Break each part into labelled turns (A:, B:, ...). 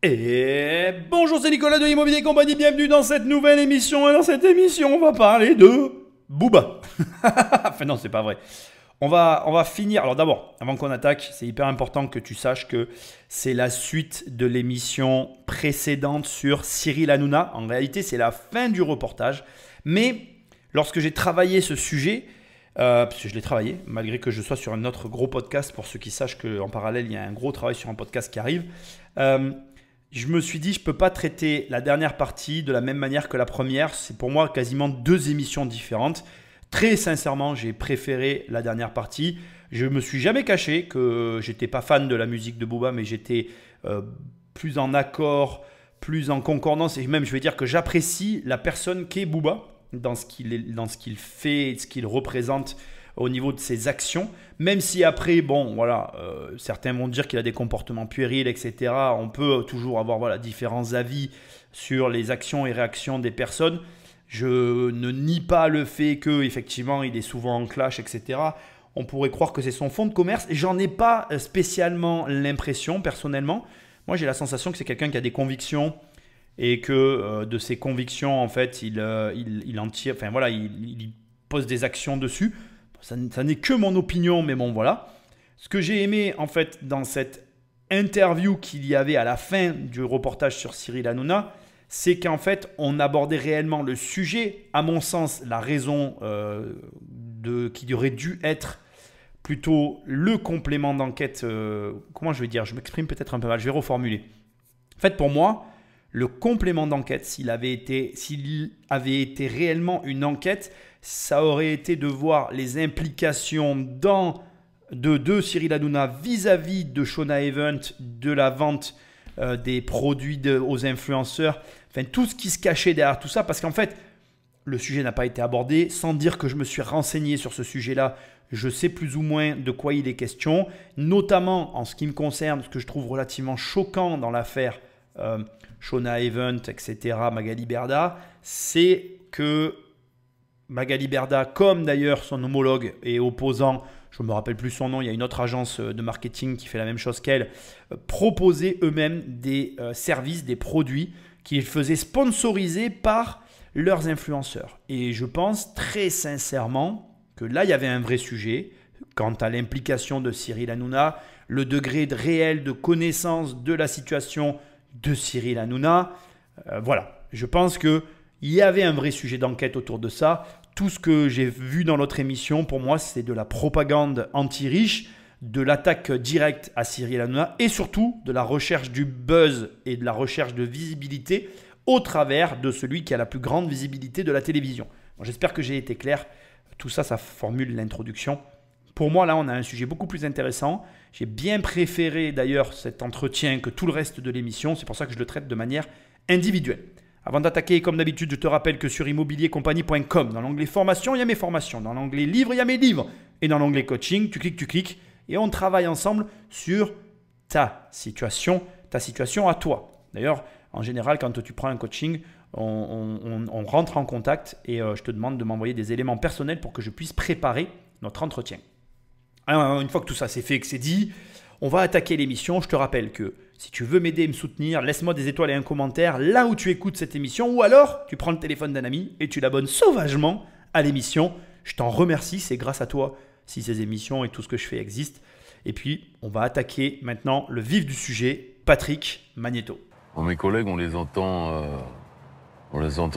A: Et bonjour, c'est Nicolas de Immobilier Compagnie, bienvenue dans cette nouvelle émission. Et dans cette émission, on va parler de Booba. Enfin non, c'est pas vrai. On va finir. Alors d'abord, avant qu'on attaque, c'est hyper important que tu saches que c'est la suite de l'émission précédente sur Cyril Hanouna. En réalité, c'est la fin du reportage. Mais lorsque j'ai travaillé ce sujet, parce que je l'ai travaillé, malgré que je sois sur un autre gros podcast, pour ceux qui sachent qu'en parallèle, il y a un gros travail sur un podcast qui arrive. Je me suis dit, je ne peux pas traiter la dernière partie de la même manière que la première. C'est pour moi quasiment deux émissions différentes. Très sincèrement, j'ai préféré la dernière partie. Je ne me suis jamais caché que j'étais pas fan de la musique de Booba, mais j'étais plus en accord, plus en concordance. Et même, je vais dire que j'apprécie la personne qu'est Booba dans ce qu'il fait, ce qu'il représente au niveau de ses actions, même si après, bon, voilà, certains vont dire qu'il a des comportements puérils, etc. On peut toujours avoir différents avis sur les actions et réactions des personnes. Je ne nie pas le fait qu'effectivement, il est souvent en clash, etc. On pourrait croire que c'est son fonds de commerce. Et j'en ai pas spécialement l'impression, personnellement. Moi, j'ai la sensation que c'est quelqu'un qui a des convictions et que de ses convictions, en fait, il en tire, enfin voilà, il pose des actions dessus. Ça n'est que mon opinion, mais bon, voilà. Ce que j'ai aimé, en fait, dans cette interview qu'il y avait à la fin du reportage sur Cyril Hanouna, c'est qu'en fait, on abordait réellement le sujet. À mon sens, la raison qui aurait dû être plutôt le complément d'enquête. Comment je vais dire? Je m'exprime peut-être un peu mal, je vais reformuler. En fait, pour moi, le complément d'enquête, s'il avait été réellement une enquête, ça aurait été de voir les implications de Cyril Hanouna vis-à-vis de Shona Event, de la vente des produits aux influenceurs, enfin tout ce qui se cachait derrière tout ça, parce qu'en fait, le sujet n'a pas été abordé. Sans dire que je me suis renseigné sur ce sujet-là, je sais plus ou moins de quoi il est question, notamment en ce qui me concerne, ce que je trouve relativement choquant dans l'affaire Shona Event, etc., Magali Berda, c'est que Magali Berda, comme d'ailleurs son homologue et opposant, je ne me rappelle plus son nom, il y a une autre agence de marketing qui fait la même chose qu'elle, proposaient eux-mêmes des services, des produits qu'ils faisaient sponsoriser par leurs influenceurs. Et je pense très sincèrement que là, il y avait un vrai sujet quant à l'implication de Cyril Hanouna, le degré réel de connaissance de la situation de Cyril Hanouna. Voilà, je pense qu'il y avait un vrai sujet d'enquête autour de ça. Tout ce que j'ai vu dans notre émission, pour moi, c'est de la propagande anti-riche, de l'attaque directe à Cyril Hanouna et surtout de la recherche du buzz et de la recherche de visibilité au travers de celui qui a la plus grande visibilité de la télévision. Bon, j'espère que j'ai été clair. Tout ça, ça formule l'introduction. Pour moi, là, on a un sujet beaucoup plus intéressant. J'ai bien préféré d'ailleurs cet entretien que tout le reste de l'émission. C'est pour ça que je le traite de manière individuelle. Avant d'attaquer, comme d'habitude, je te rappelle que sur immobiliercompagnie.com, dans l'onglet formation, il y a mes formations. Dans l'onglet livres, il y a mes livres. Et dans l'onglet coaching, tu cliques. Et on travaille ensemble sur ta situation à toi. D'ailleurs, en général, quand tu prends un coaching, on rentre en contact et je te demande de m'envoyer des éléments personnels pour que je puisse préparer notre entretien. Alors, une fois que tout ça c'est fait et que c'est dit, on va attaquer l'émission. Je te rappelle que si tu veux m'aider et me soutenir, laisse-moi des étoiles et un commentaire là où tu écoutes cette émission, ou alors tu prends le téléphone d'un ami et tu l'abonnes sauvagement à l'émission. Je t'en remercie, c'est grâce à toi si ces émissions et tout ce que je fais existent. Et puis, on va attaquer maintenant le vif du sujet, Patrick Magnéto.
B: Bon, mes collègues, on les entend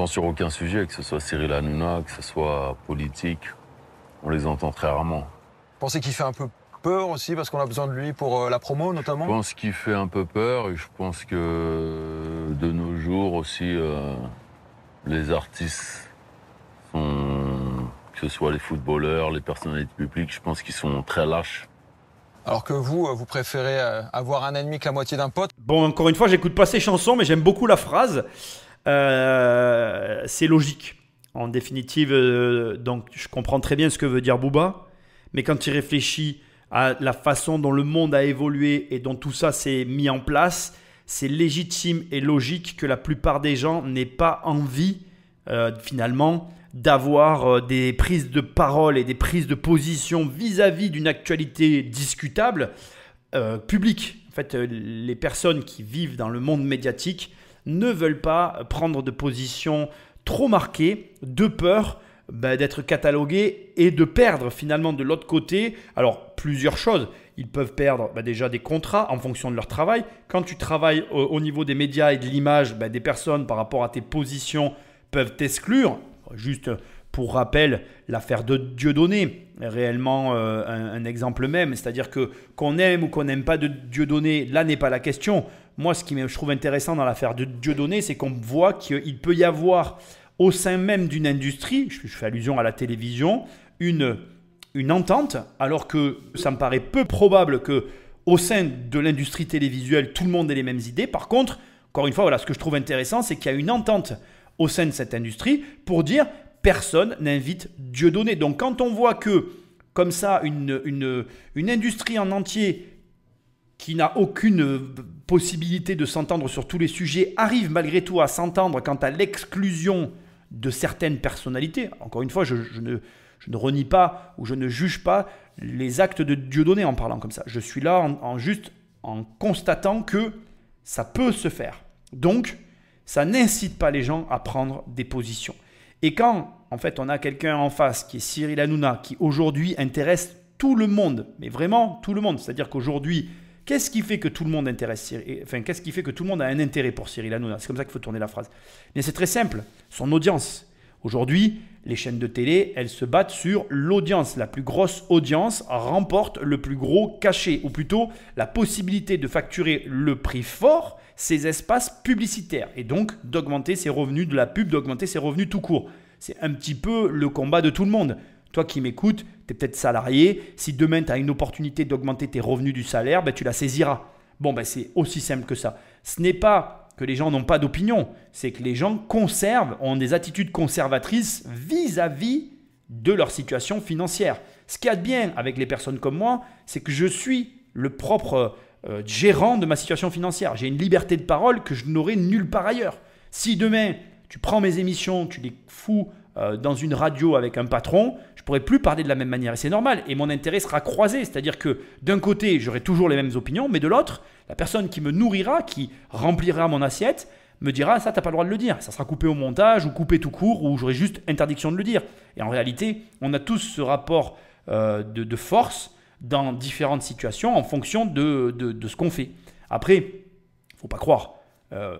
B: sur aucun sujet, que ce soit Cyril Hanouna, que ce soit politique, on les entend très rarement.
C: Vous pensez qu'il fait un peu peur aussi parce qu'on a besoin de lui pour la promo notamment?
B: Je pense qu'il fait un peu peur et je pense que de nos jours aussi, les artistes que ce soit les footballeurs, les personnalités publiques, je pense qu'ils sont très lâches.
C: Alors que vous préférez avoir un ennemi que la moitié d'un pote?
A: Bon, encore une fois, j'écoute pas ces chansons, mais j'aime beaucoup la phrase. C'est logique. En définitive, donc je comprends très bien ce que veut dire Booba, mais quand tu réfléchis à la façon dont le monde a évolué et dont tout ça s'est mis en place, c'est légitime et logique que la plupart des gens n'aient pas envie, finalement, d'avoir des prises de parole et des prises de position vis-à-vis d'une actualité discutable publique. En fait, les personnes qui vivent dans le monde médiatique ne veulent pas prendre de position trop marquée, de peur d'être catalogués et de perdre finalement de l'autre côté. Alors, plusieurs choses. Ils peuvent perdre déjà des contrats en fonction de leur travail. Quand tu travailles au niveau des médias et de l'image, des personnes par rapport à tes positions peuvent t'exclure. Juste pour rappel, l'affaire de Dieudonné, réellement un exemple même. C'est-à-dire que qu'on aime ou qu'on n'aime pas de Dieudonné, là n'est pas la question. Moi, ce qui je trouve intéressant dans l'affaire de Dieudonné, c'est qu'on voit qu'il peut y avoir au sein même d'une industrie, je fais allusion à la télévision, une entente, alors que ça me paraît peu probable qu'au sein de l'industrie télévisuelle, tout le monde ait les mêmes idées. Par contre, encore une fois, voilà, ce que je trouve intéressant, c'est qu'il y a une entente au sein de cette industrie pour dire personne n'invite Dieudonné. Donc quand on voit que, comme ça, une industrie en entier qui n'a aucune possibilité de s'entendre sur tous les sujets arrive malgré tout à s'entendre quant à l'exclusion de certaines personnalités. Encore une fois, je ne renie pas ou je ne juge pas les actes de Dieudonné en parlant comme ça. Je suis là juste en constatant que ça peut se faire. Donc, ça n'incite pas les gens à prendre des positions. Et quand, en fait, on a quelqu'un en face qui est Cyril Hanouna, qui aujourd'hui intéresse tout le monde, mais vraiment tout le monde, c'est-à-dire qu'aujourd'hui, qu'est-ce qui fait que tout le monde qu'est-ce qui fait que tout le monde a un intérêt pour Cyril Hanouna? C'est comme ça qu'il faut tourner la phrase. Mais c'est très simple, son audience. Aujourd'hui, les chaînes de télé, elles se battent sur l'audience. La plus grosse audience remporte le plus gros cachet, ou plutôt la possibilité de facturer le prix fort, ces espaces publicitaires, et donc d'augmenter ses revenus de la pub, d'augmenter ses revenus tout court. C'est un petit peu le combat de tout le monde. Toi qui m'écoutes, tu es peut-être salarié. Si demain, tu as une opportunité d'augmenter tes revenus du salaire, tu la saisiras. Bon, c'est aussi simple que ça. Ce n'est pas que les gens n'ont pas d'opinion, c'est que les gens ont des attitudes conservatrices vis-à-vis de leur situation financière. Ce qu'il y a de bien avec les personnes comme moi, c'est que je suis le propre gérant de ma situation financière. J'ai une liberté de parole que je n'aurai nulle part ailleurs. Si demain, tu prends mes émissions, tu les fous dans une radio avec un patron, je ne pourrai plus parler de la même manière. Et c'est normal. Et mon intérêt sera croisé. C'est-à-dire que d'un côté, j'aurai toujours les mêmes opinions, mais de l'autre, la personne qui me nourrira, qui remplira mon assiette, me dira « ça, tu n'as pas le droit de le dire ». Ça sera coupé au montage ou coupé tout court ou j'aurai juste interdiction de le dire. Et en réalité, on a tous ce rapport de force dans différentes situations en fonction de ce qu'on fait. Après, il ne faut pas croire.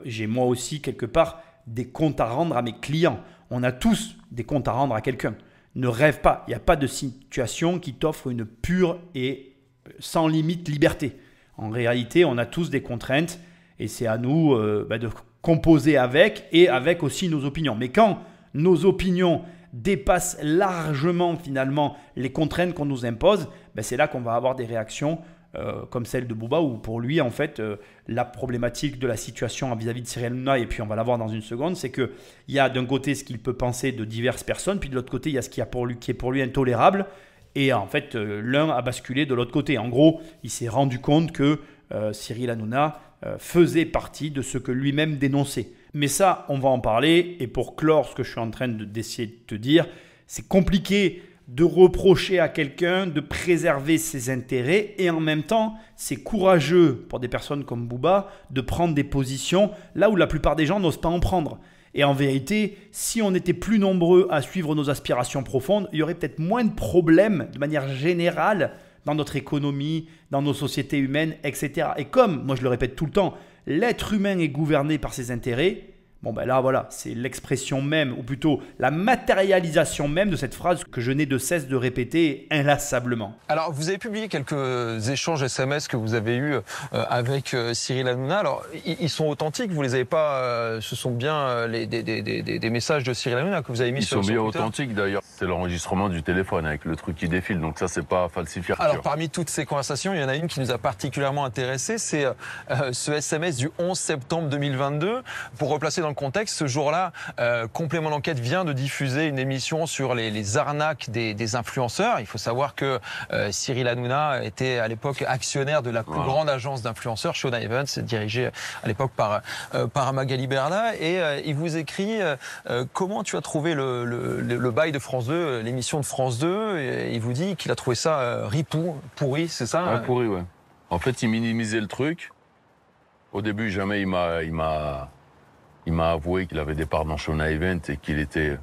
A: J'ai moi aussi quelque part des comptes à rendre à mes clients. On a tous des comptes à rendre à quelqu'un. Ne rêve pas. Il n'y a pas de situation qui t'offre une pure et sans limite liberté. En réalité, on a tous des contraintes et c'est à nous de composer avec et avec aussi nos opinions. Mais quand nos opinions dépassent largement finalement les contraintes qu'on nous impose, c'est là qu'on va avoir des réactions comme celle de Booba, où pour lui, en fait, la problématique de la situation vis-à-vis de Cyril Hanouna, et puis on va la voir dans une seconde, c'est qu'il y a d'un côté ce qu'il peut penser de diverses personnes, puis de l'autre côté, il y a ce qui est pour lui intolérable, et en fait, l'un a basculé de l'autre côté. En gros, il s'est rendu compte que Cyril Hanouna faisait partie de ce que lui-même dénonçait. Mais ça, on va en parler, et pour clore ce que je suis en train d'essayer de te dire, c'est compliqué de reprocher à quelqu'un de préserver ses intérêts et en même temps, c'est courageux pour des personnes comme Booba de prendre des positions là où la plupart des gens n'osent pas en prendre. Et en vérité, si on était plus nombreux à suivre nos aspirations profondes, il y aurait peut-être moins de problèmes de manière générale dans notre économie, dans nos sociétés humaines, etc. Et comme, moi je le répète tout le temps, l'être humain est gouverné par ses intérêts, là, voilà, c'est l'expression même, ou plutôt la matérialisation même de cette phrase que je n'ai de cesse de répéter inlassablement.
C: Alors, vous avez publié quelques échanges SMS que vous avez eus avec Cyril Hanouna. Alors, ils sont authentiques, vous les avez pas... ce sont bien des messages de Cyril Hanouna que vous avez mis sur Twitter.
B: Ils sont bien authentiques, d'ailleurs. C'est l'enregistrement du téléphone avec le truc qui défile, donc ça, c'est pas falsifié.
C: Alors, parmi toutes ces conversations, il y en a une qui nous a particulièrement intéressé, c'est ce SMS du 11 septembre 2022. Pour replacer dans le contexte, ce jour-là, Complément d'enquête vient de diffuser une émission sur les arnaques des influenceurs. Il faut savoir que Cyril Hanouna était à l'époque actionnaire de la plus grande agence d'influenceurs, Shona Evans, dirigée à l'époque par Magali Berda. Et il vous écrit comment tu as trouvé le bail de France 2, l'émission de France 2. Et il vous dit qu'il a trouvé ça ripou, pourri, c'est ça?
B: Pourri, ouais. En fait, il minimisait le truc. Au début, jamais il m'a avoué qu'il avait des parts dans Shona Event et qu'il était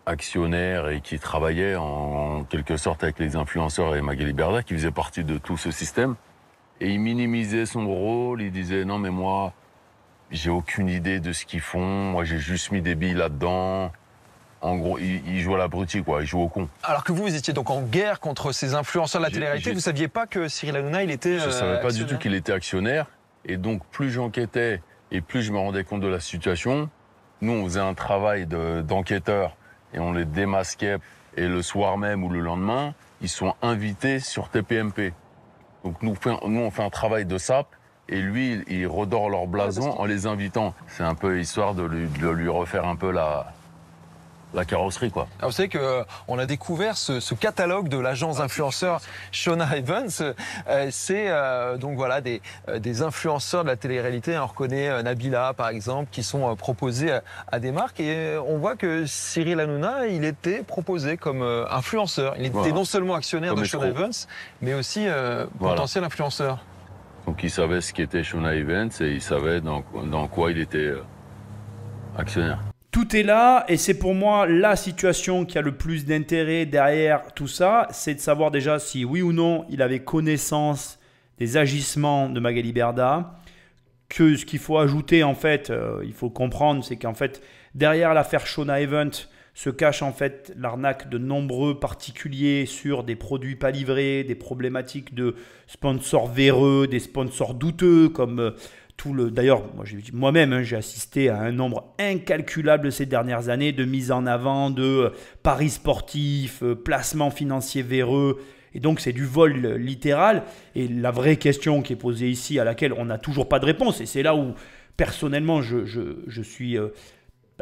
B: actionnaire et qu'il travaillait en quelque sorte avec les influenceurs et Magali Berda, qui faisait partie de tout ce système. Et il minimisait son rôle. Il disait non, mais moi, j'ai aucune idée de ce qu'ils font. Moi, j'ai juste mis des billes là-dedans. En gros, il joue à l'abruti, quoi. Il joue au con.
C: Alors que vous étiez donc en guerre contre ces influenceurs de la télé-réalité. Vous ne saviez pas que Cyril Hanouna, il était
B: Je ne savais pas du tout qu'il était actionnaire. Et donc, plus j'enquêtais et plus je me rendais compte de la situation, nous, on faisait un travail d'enquêteur et on les démasquait. Et le soir même ou le lendemain, ils sont invités sur TPMP. Donc, nous, on fait un travail de sape. Et lui, il redore leur blason en les invitant. C'est un peu histoire de lui refaire un peu la carrosserie, quoi.
C: Alors, vous savez qu'on a découvert ce catalogue de l'agence influenceur Shona Evans. C'est donc voilà des influenceurs de la télé-réalité. On reconnaît Nabila, par exemple, qui sont proposés à des marques. Et on voit que Cyril Hanouna, il était proposé comme influenceur. Il était non seulement actionnaire de Shona Evans, mais aussi potentiel influenceur.
B: Donc il savait ce qu'était Shona Events et il savait dans quoi il était actionnaire.
A: Tout est là et c'est pour moi la situation qui a le plus d'intérêt derrière tout ça, c'est de savoir déjà si oui ou non il avait connaissance des agissements de Magali Berda. Que ce qu'il faut ajouter en fait, il faut comprendre, c'est qu'en fait derrière l'affaire Shona Event se cache en fait l'arnaque de nombreux particuliers sur des produits pas livrés, des problématiques de sponsors véreux, des sponsors douteux comme D'ailleurs, moi-même, j'ai assisté à un nombre incalculable ces dernières années de mise en avant de paris sportifs, placements financiers véreux. Et donc, c'est du vol littéral. Et la vraie question qui est posée ici, à laquelle on n'a toujours pas de réponse, et c'est là où, personnellement, je suis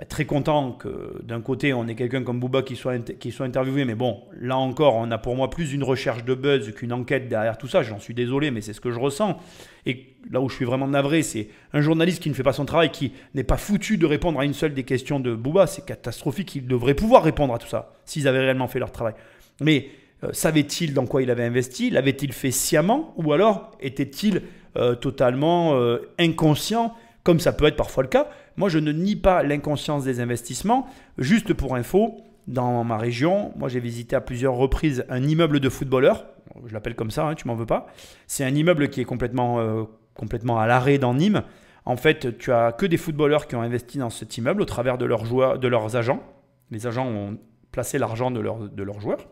A: très content que d'un côté, on ait quelqu'un comme Booba qui soit interviewé. Mais bon, là encore, on a pour moi plus une recherche de buzz qu'une enquête derrière tout ça. J'en suis désolé, mais c'est ce que je ressens. Et là où je suis vraiment navré, c'est un journaliste qui ne fait pas son travail, qui n'est pas foutu de répondre à une seule des questions de Booba. C'est catastrophique. Ils devraient pouvoir répondre à tout ça s'ils avaient réellement fait leur travail. Mais savait-il dans quoi il avait investi? L'avait-il fait sciemment? Ou alors était-il totalement inconscient, comme ça peut être parfois le cas? Moi, je ne nie pas l'inconscience des investissements. Juste pour info, dans ma région, moi j'ai visité à plusieurs reprises un immeuble de footballeurs. Je l'appelle comme ça, hein, tu m'en veux pas. C'est un immeuble qui est complètement à l'arrêt dans Nîmes. En fait, tu as que des footballeurs qui ont investi dans cet immeuble au travers de leurs agents. Les agents ont placé l'argent de leurs joueurs.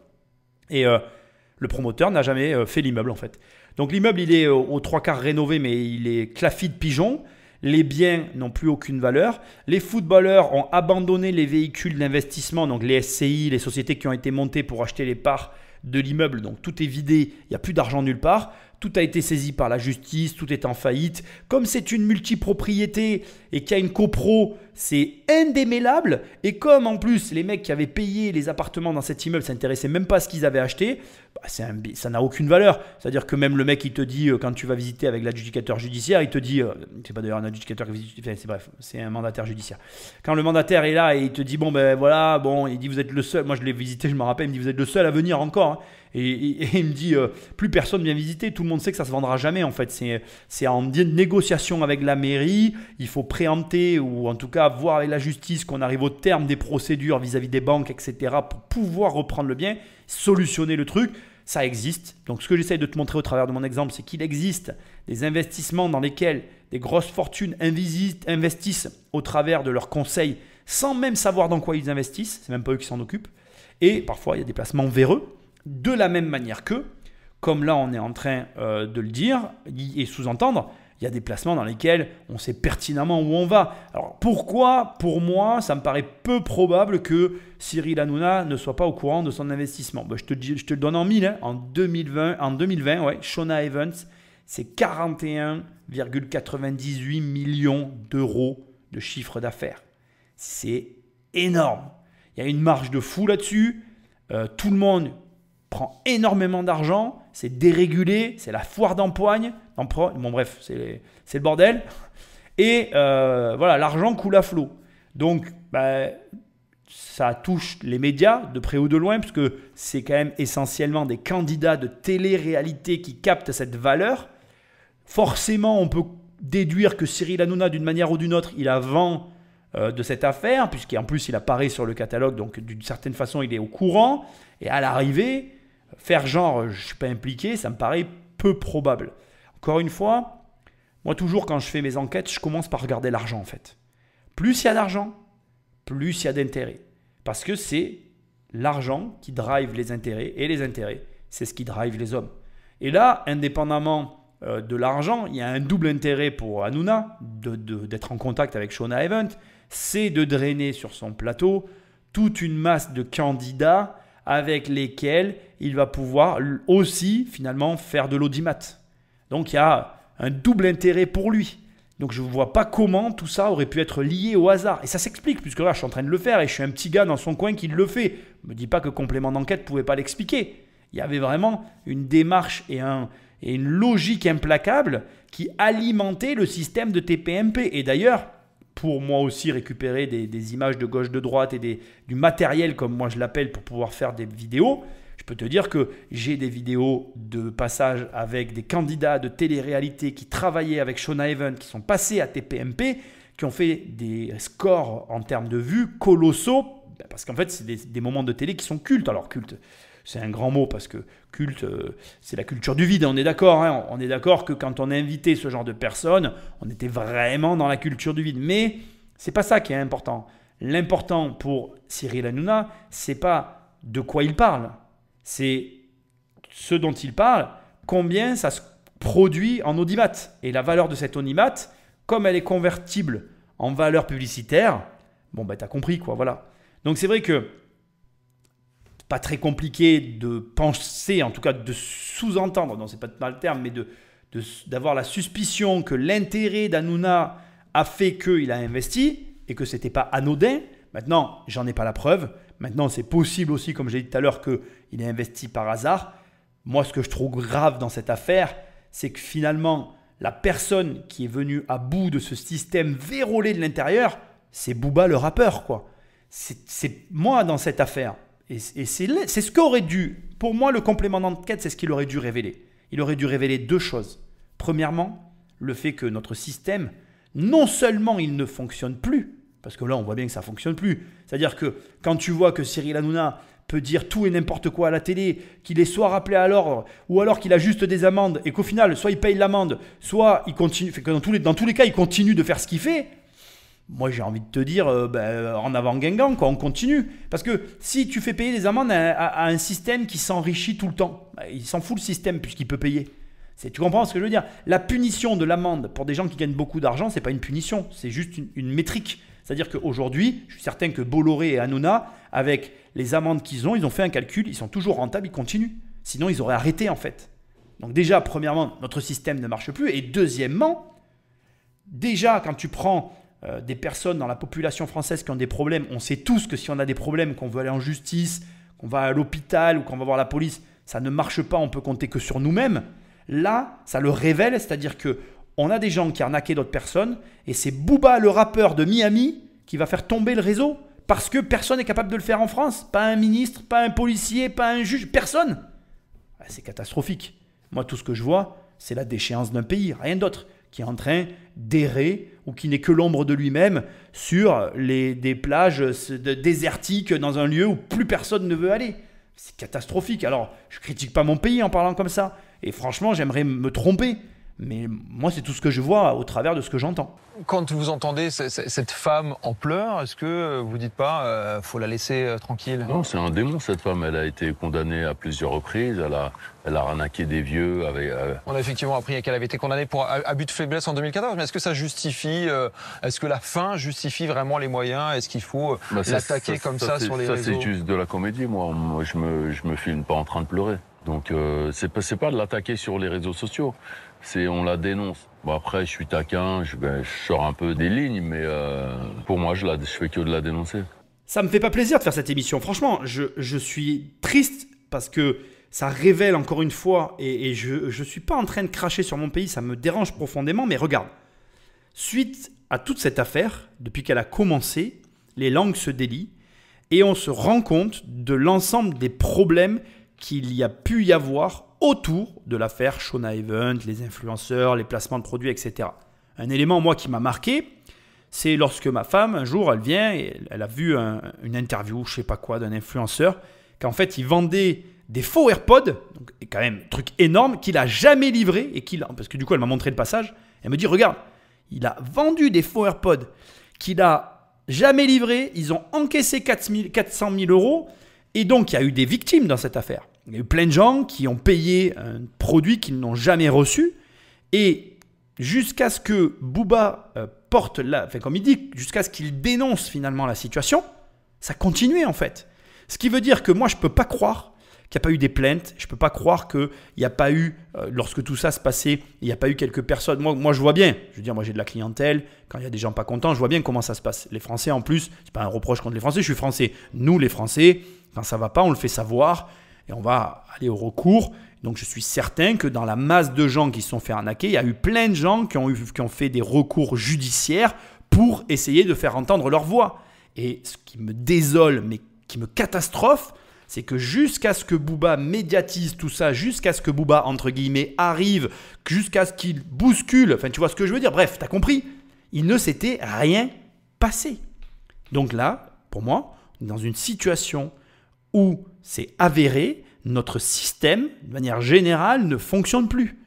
A: Et le promoteur n'a jamais fait l'immeuble en fait. Donc l'immeuble, il est aux trois quarts rénové, mais il est clafit de pigeons. Les biens n'ont plus aucune valeur. Les footballeurs ont abandonné les véhicules d'investissement, donc les SCI, les sociétés qui ont été montées pour acheter les parts de l'immeuble. Donc tout est vidé, il n'y a plus d'argent nulle part. Tout a été saisi par la justice, tout est en faillite. Comme c'est une multipropriété et qu'il y a une copro, c'est indémêlable. Et comme en plus les mecs qui avaient payé les appartements dans cet immeuble ne s'intéressaient même pas à ce qu'ils avaient acheté, ça n'a aucune valeur. C'est-à-dire que même le mec, il te dit, quand tu vas visiter avec l'adjudicateur judiciaire, il te dit, c'est pas d'ailleurs un adjudicateur qui visite, bref, c'est un mandataire judiciaire. Quand le mandataire est là et il te dit, bon ben voilà, bon, il dit vous êtes le seul, moi je l'ai visité, je me rappelle, il me dit vous êtes le seul à venir encore. Hein. Et il me dit, plus personne vient visiter, tout le monde sait que ça se vendra jamais en fait. C'est en négociation avec la mairie, il faut préempter ou en tout cas voir avec la justice qu'on arrive au terme des procédures vis-à-vis des banques, etc. pour pouvoir reprendre le bien, solutionner le truc. Ça existe. Donc ce que j'essaie de te montrer au travers de mon exemple, c'est qu'il existe des investissements dans lesquels des grosses fortunes investissent au travers de leurs conseils sans même savoir dans quoi ils investissent. C'est même pas eux qui s'en occupent. Et parfois, il y a des placements véreux. De la même manière que, comme là on est en train de le dire et sous-entendre, il y a des placements dans lesquels on sait pertinemment où on va. Alors pourquoi, pour moi, ça me paraît peu probable que Cyril Hanouna ne soit pas au courant de son investissement. Ben, je te le donne en mille. Hein. En 2020, ouais, Shona Evans, c'est 41,98 millions d'euros de chiffre d'affaires. C'est énorme. Il y a une marge de fou là-dessus. Tout le monde prend énormément d'argent, c'est dérégulé, c'est la foire d'empoigne. Bon bref, c'est le bordel. Et voilà, l'argent coule à flot. Donc, ça touche les médias de près ou de loin, parce que c'est quand même essentiellement des candidats de télé-réalité qui captent cette valeur. Forcément, on peut déduire que Cyril Hanouna, d'une manière ou d'une autre, il a vent de cette affaire, puisqu'en plus, il apparaît sur le catalogue, donc d'une certaine façon, il est au courant. Et à l'arrivée, faire genre, je ne suis pas impliqué, ça me paraît peu probable. Encore une fois, moi, toujours, quand je fais mes enquêtes, je commence par regarder l'argent, en fait. Plus il y a d'argent, plus il y a d'intérêt. Parce que c'est l'argent qui drive les intérêts, et les intérêts, c'est ce qui drive les hommes. Et là, indépendamment de l'argent, il y a un double intérêt pour Hanouna d'être en contact avec Shona Event, c'est de drainer sur son plateau toute une masse de candidats avec lesquels il va pouvoir aussi finalement faire de l'audimat. Donc il y a un double intérêt pour lui. Donc je ne vois pas comment tout ça aurait pu être lié au hasard. Et ça s'explique, puisque là je suis en train de le faire et je suis un petit gars dans son coin qui le fait. Ne me dis pas que complément d'enquête ne pouvait pas l'expliquer. Il y avait vraiment une démarche et une logique implacable qui alimentait le système de TPMP. Et d'ailleurs, pour moi aussi récupérer des images de gauche, de droite et du matériel, comme moi je l'appelle, pour pouvoir faire des vidéos, je peux te dire que j'ai des vidéos de passage avec des candidats de télé-réalité qui travaillaient avec Shona Event, qui sont passés à TPMP, qui ont fait des scores en termes de vues colossaux, parce qu'en fait, c'est des moments de télé qui sont cultes. Alors, culte, c'est un grand mot, parce que culte, c'est la culture du vide, on est d'accord. Hein, on est d'accord que quand on a invité ce genre de personnes, on était vraiment dans la culture du vide. Mais c'est pas ça qui est important. L'important pour Cyril Hanouna, c'est pas de quoi il parle. C'est ce dont il parle, combien ça se produit en audimat. Et la valeur de cette audimat, comme elle est convertible en valeur publicitaire, bon, ben, tu as compris, quoi, voilà. Donc, c'est vrai que c'est pas très compliqué de penser, en tout cas de sous-entendre, non, c'est pas mal le terme, mais d'avoir la suspicion que l'intérêt d'Hanouna a fait qu'il a investi et que c'était pas anodin. Maintenant, j'en ai pas la preuve. Maintenant, c'est possible aussi, comme j'ai dit tout à l'heure, qu'il ait investi par hasard. Moi, ce que je trouve grave dans cette affaire, c'est que finalement, la personne qui est venue à bout de ce système vérolé de l'intérieur, c'est Booba le rappeur, quoi. C'est moi dans cette affaire. Et c'est ce qu'aurait dû, pour moi, le complément d'enquête, c'est ce qu'il aurait dû révéler. Il aurait dû révéler deux choses. Premièrement, le fait que notre système, non seulement il ne fonctionne plus, parce que là, on voit bien que ça ne fonctionne plus. C'est-à-dire que quand tu vois que Cyril Hanouna peut dire tout et n'importe quoi à la télé, qu'il est soit rappelé à l'ordre, ou alors qu'il a juste des amendes, et qu'au final, soit il paye l'amende, soit il continue, que dans tous les cas, il continue de faire ce qu'il fait, moi, j'ai envie de te dire, en avant Guingamp, quoi, on continue. Parce que si tu fais payer des amendes à un système qui s'enrichit tout le temps, il s'en fout le système puisqu'il peut payer. Tu comprends ce que je veux dire? La punition de l'amende pour des gens qui gagnent beaucoup d'argent, ce n'est pas une punition, c'est juste une métrique. C'est-à-dire qu'aujourd'hui, je suis certain que Bolloré et Hanouna, avec les amendes qu'ils ont, ils ont fait un calcul, ils sont toujours rentables, ils continuent. Sinon, ils auraient arrêté en fait. Donc déjà, premièrement, notre système ne marche plus. Et deuxièmement, déjà, quand tu prends des personnes dans la population française qui ont des problèmes, on sait tous que si on a des problèmes, qu'on veut aller en justice, qu'on va à l'hôpital ou qu'on va voir la police, ça ne marche pas, on peut compter que sur nous-mêmes. Là, ça le révèle, c'est-à-dire qu'on a des gens qui arnaquaient d'autres personnes et c'est Booba, le rappeur de Miami, qui va faire tomber le réseau parce que personne n'est capable de le faire en France. Pas un ministre, pas un policier, pas un juge, personne. C'est catastrophique. Moi, tout ce que je vois, c'est la déchéance d'un pays, rien d'autre, qui est en train d'errer ou qui n'est que l'ombre de lui-même sur des plages désertiques dans un lieu où plus personne ne veut aller. C'est catastrophique. Alors, je ne critique pas mon pays en parlant comme ça. Et franchement, j'aimerais me tromper. Mais moi, c'est tout ce que je vois au travers de ce que j'entends.
C: Quand vous entendez cette femme en pleurs, est-ce que vous dites pas faut la laisser tranquille?
B: Non, c'est un démon cette femme. Elle a été condamnée à plusieurs reprises. Elle a arnaqué des vieux.
C: On a effectivement appris qu'elle avait été condamnée pour abus de faiblesse en 2014. Mais est-ce que ça justifie, est-ce que la fin justifie vraiment les moyens? Est-ce qu'il faut l'attaquer comme ça sur les réseaux?
B: Ça, c'est juste de la comédie. Moi, je me filme pas en train de pleurer. Donc, c'est pas de l'attaquer sur les réseaux sociaux. On la dénonce. Bon, après, je suis taquin, je sors un peu des lignes, mais pour moi, je fais que de la dénoncer.
A: Ça me fait pas plaisir de faire cette émission. Franchement, je suis triste parce que ça révèle encore une fois, et je suis pas en train de cracher sur mon pays, ça me dérange profondément, mais regarde. Suite à toute cette affaire, depuis qu'elle a commencé, les langues se délient et on se rend compte de l'ensemble des problèmes qu'il y a pu y avoir autour de l'affaire Shauna Event, les influenceurs, les placements de produits, etc. Un élément, moi, qui m'a marqué, c'est lorsque ma femme, un jour, elle vient et elle a vu une interview, je sais pas quoi, d'un influenceur, qu'en fait, il vendait des faux AirPods, donc quand même un truc énorme, qu'il n'a jamais livré, parce que du coup, elle m'a montré le passage, elle me dit, regarde, il a vendu des faux AirPods qu'il n'a jamais livrés, ils ont encaissé 400 000 euros, et donc il y a eu des victimes dans cette affaire. Il y a eu plein de gens qui ont payé un produit qu'ils n'ont jamais reçu, et jusqu'à ce que Booba comme il dit, jusqu'à ce qu'il dénonce finalement la situation, ça continuait en fait. Ce qui veut dire que moi, je ne peux pas croire qu'il n'y a pas eu des plaintes, je ne peux pas croire qu'il n'y a pas eu, lorsque tout ça se passait, il n'y a pas eu quelques personnes. Moi, je vois bien, je veux dire, moi j'ai de la clientèle, quand il y a des gens pas contents, je vois bien comment ça se passe. Les Français en plus, ce n'est pas un reproche contre les Français, je suis Français. Nous les Français, quand ça ne va pas, on le fait savoir et on va aller au recours. Donc je suis certain que dans la masse de gens qui se sont fait arnaquer, il y a eu plein de gens qui ont fait des recours judiciaires pour essayer de faire entendre leur voix. Et ce qui me désole, mais qui me catastrophe, c'est que jusqu'à ce que Booba médiatise tout ça, jusqu'à ce que Booba, entre guillemets, arrive, jusqu'à ce qu'il bouscule, enfin tu vois ce que je veux dire, bref, t'as compris, il ne s'était rien passé. Donc là, pour moi, on est dans une situation où c'est avéré, notre système, de manière générale, ne fonctionne plus.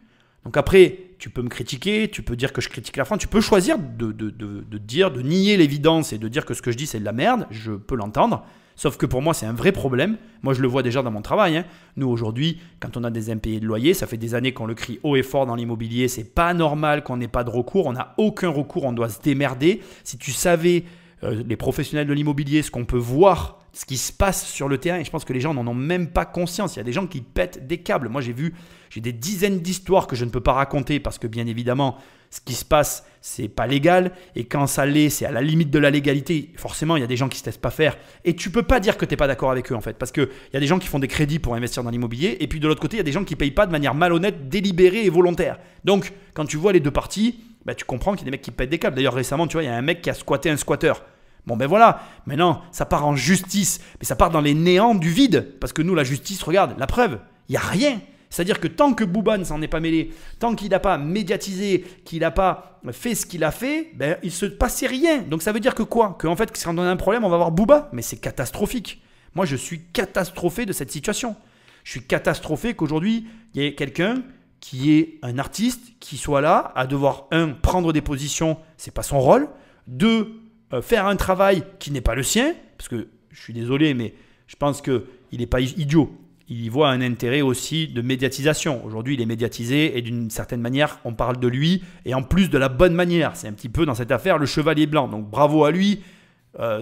A: Donc après, tu peux me critiquer, tu peux dire que je critique la France, tu peux choisir de nier l'évidence et de dire que ce que je dis, c'est de la merde, je peux l'entendre. Sauf que pour moi, c'est un vrai problème. Moi, je le vois déjà dans mon travail. Hein. Nous, aujourd'hui, quand on a des impayés de loyer, ça fait des années qu'on le crie haut et fort dans l'immobilier. C'est pas normal qu'on n'ait pas de recours. On n'a aucun recours. On doit se démerder. Si tu savais, les professionnels de l'immobilier, ce qu'on peut voir, ce qui se passe sur le terrain, et je pense que les gens n'en ont même pas conscience. Il y a des gens qui pètent des câbles. Moi, j'ai des dizaines d'histoires que je ne peux pas raconter parce que, bien évidemment, ce qui se passe, c'est pas légal. Et quand ça l'est, c'est à la limite de la légalité. Forcément, il y a des gens qui se laissent pas faire. Et tu peux pas dire que tu n'es pas d'accord avec eux, en fait. Parce qu'il y a des gens qui font des crédits pour investir dans l'immobilier. Et puis de l'autre côté, il y a des gens qui ne payent pas de manière malhonnête, délibérée et volontaire. Donc, quand tu vois les deux parties, tu comprends qu'il y a des mecs qui pètent des câbles. D'ailleurs, récemment, tu vois, il y a un mec qui a squatté un squatteur. Bon ben voilà, maintenant ça part en justice, mais ça part dans les néants du vide. Parce que nous, la justice, regarde, la preuve, il n'y a rien. C'est-à-dire que tant que Booba ne s'en est pas mêlé, tant qu'il n'a pas médiatisé, qu'il n'a pas fait ce qu'il a fait, il ne se passait rien. Donc ça veut dire que quoi? Qu'en fait, si on a un problème, on va voir Booba. Mais c'est catastrophique. Moi, je suis catastrophé de cette situation. Je suis catastrophé qu'aujourd'hui, il y ait quelqu'un qui est un artiste, qui soit là à devoir, prendre des positions, ce n'est pas son rôle. 2, faire un travail qui n'est pas le sien, parce que je suis désolé, mais je pense qu'il n'est pas idiot. Il y voit un intérêt aussi de médiatisation. Aujourd'hui, il est médiatisé et d'une certaine manière, on parle de lui et en plus de la bonne manière. C'est un petit peu dans cette affaire le chevalier blanc. Donc bravo à lui,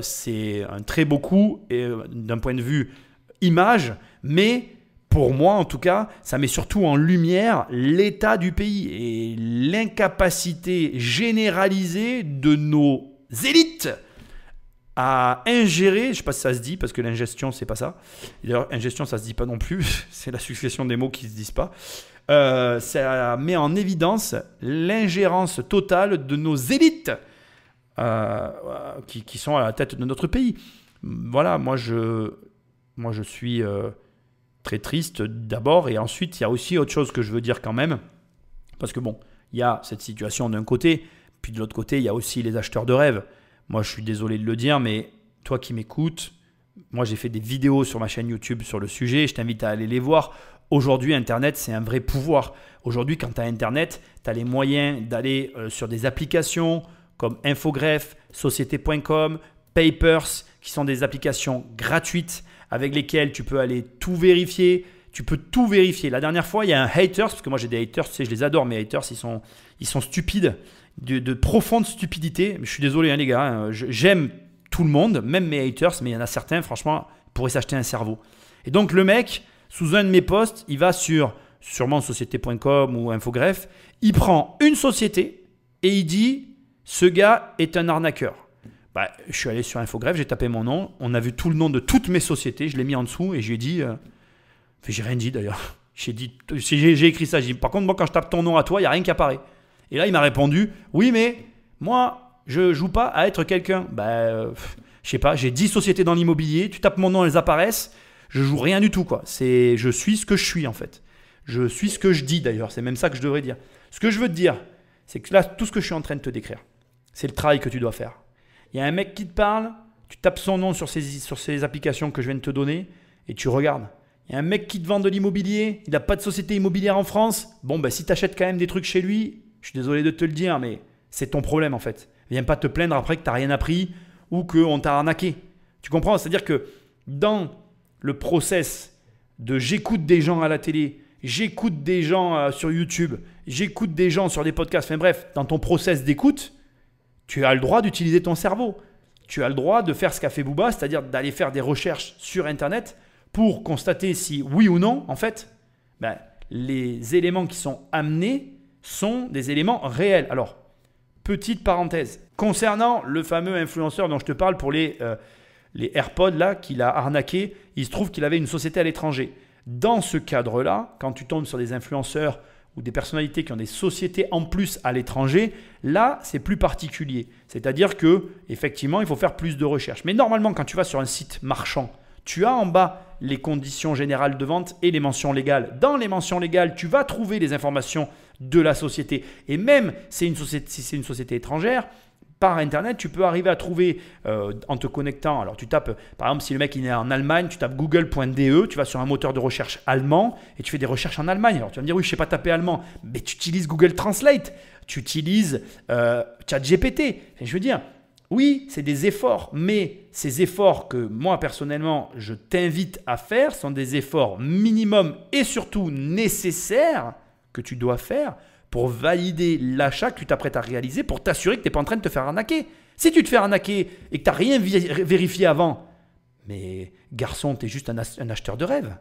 A: c'est un très beau coup et d'un point de vue image, mais pour moi en tout cas, ça met surtout en lumière l'état du pays et l'incapacité généralisée de nos élites à ingérer, je ne sais pas si ça se dit, parce que l'ingestion, c'est pas ça. D'ailleurs, ingestion, ça ne se dit pas non plus. C'est la succession des mots qui ne se disent pas. Ça met en évidence l'ingérence totale de nos élites qui sont à la tête de notre pays. Voilà, moi je suis très triste d'abord. Et ensuite, il y a aussi autre chose que je veux dire quand même. Parce que bon, il y a cette situation d'un côté, puis de l'autre côté, il y a aussi les acheteurs de rêves. Moi, je suis désolé de le dire, mais toi qui m'écoutes, moi, j'ai fait des vidéos sur ma chaîne YouTube sur le sujet. Je t'invite à aller les voir. Aujourd'hui, Internet, c'est un vrai pouvoir. Aujourd'hui, quand tu as Internet, tu as les moyens d'aller sur des applications comme Infogreffe, Société.com, Papers, qui sont des applications gratuites avec lesquelles tu peux aller tout vérifier. Tu peux tout vérifier. La dernière fois, il y a un haters, parce que moi, j'ai des haters, tu sais, je les adore, mes haters, ils sont stupides. De profonde stupidité. Je suis désolé, hein, les gars. Hein, j'aime tout le monde, même mes haters, mais il y en a certains, franchement, pourraient s'acheter un cerveau. Et donc, le mec, sous un de mes posts, il va sur sûrement Société.com ou Infogreffe, il prend une société et il dit « Ce gars est un arnaqueur ». Je suis allé sur Infogreffe, j'ai tapé mon nom, on a vu tout le nom de toutes mes sociétés, je l'ai mis en dessous et j'ai dit j'ai rien dit d'ailleurs. J'ai écrit ça, j'ai dit « Par contre, moi, quand je tape ton nom à toi, il n'y a rien qui apparaît ». Et là, il m'a répondu « Oui, mais moi, je joue pas à être quelqu'un. » Je sais pas, j'ai 10 sociétés dans l'immobilier, tu tapes mon nom, elles apparaissent. Je joue rien du tout, quoi. Je suis ce que je suis, en fait. Je suis ce que je dis d'ailleurs, c'est même ça que je devrais dire. Ce que je veux te dire, c'est que là, tout ce que je suis en train de te décrire, c'est le travail que tu dois faire. Il y a un mec qui te parle, tu tapes son nom sur ces applications que je viens de te donner et tu regardes. Il y a un mec qui te vend de l'immobilier, il n'a pas de société immobilière en France. Bon, ben, si tu achètes quand même des trucs chez lui, je suis désolé de te le dire, mais c'est ton problème en fait. Viens pas te plaindre après que tu n'as rien appris ou qu'on t'a arnaqué. Tu comprends? C'est-à-dire que dans le process de j'écoute des gens à la télé, j'écoute des gens sur YouTube, j'écoute des gens sur des podcasts, enfin bref, dans ton process d'écoute, tu as le droit d'utiliser ton cerveau. Tu as le droit de faire ce qu'a fait Booba, c'est-à-dire d'aller faire des recherches sur Internet pour constater si oui ou non, en fait, les éléments qui sont amenés sont des éléments réels. Alors, petite parenthèse, concernant le fameux influenceur dont je te parle pour les AirPods là, qu'il a arnaqué, il se trouve qu'il avait une société à l'étranger. Dans ce cadre-là, quand tu tombes sur des influenceurs ou des personnalités qui ont des sociétés en plus à l'étranger, là, c'est plus particulier. C'est-à-dire que effectivement, il faut faire plus de recherches. Mais normalement, quand tu vas sur un site marchand, tu as en bas les conditions générales de vente et les mentions légales. Dans les mentions légales, tu vas trouver les informations de la société. Et même si c'est une société étrangère, par Internet, tu peux arriver à trouver en te connectant. Alors, tu tapes, par exemple, si le mec il est en Allemagne, tu tapes google.de, tu vas sur un moteur de recherche allemand et tu fais des recherches en Allemagne. Alors, tu vas me dire, oui, je ne sais pas taper allemand, mais tu utilises Google Translate, tu utilises ChatGPT. Je veux dire, oui, c'est des efforts, mais ces efforts que moi, personnellement, je t'invite à faire sont des efforts minimums et surtout nécessaires que tu dois faire pour valider l'achat que tu t'apprêtes à réaliser, pour t'assurer que tu n'es pas en train de te faire arnaquer. Si tu te fais arnaquer et que tu n'as rien vérifié avant, mais garçon, tu es juste un acheteur de rêve.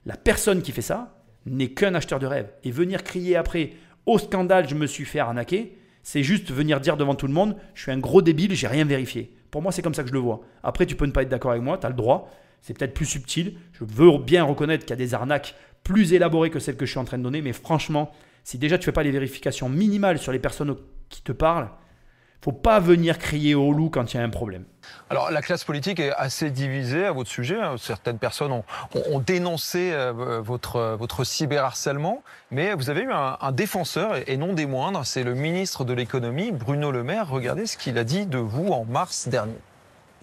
A: La personne qui fait ça n'est qu'un acheteur de rêve. Et venir crier après, au scandale, je me suis fait arnaquer, c'est juste venir dire devant tout le monde, je suis un gros débile, j'ai rien vérifié. Pour moi, c'est comme ça que je le vois. Après, tu peux ne pas être d'accord avec moi, tu as le droit. C'est peut-être plus subtil. Je veux bien reconnaître qu'il y a des arnaques plus élaborées que celles que je suis en train de donner, mais franchement, si déjà tu ne fais pas les vérifications minimales sur les personnes qui te parlent, il ne faut pas venir crier au loup quand il y a un problème.
C: Alors la classe politique est assez divisée à votre sujet. Certaines personnes ont dénoncé votre cyberharcèlement, mais vous avez eu un défenseur, et non des moindres, c'est le ministre de l'économie, Bruno Le Maire. Regardez ce qu'il a dit de vous en mars dernier.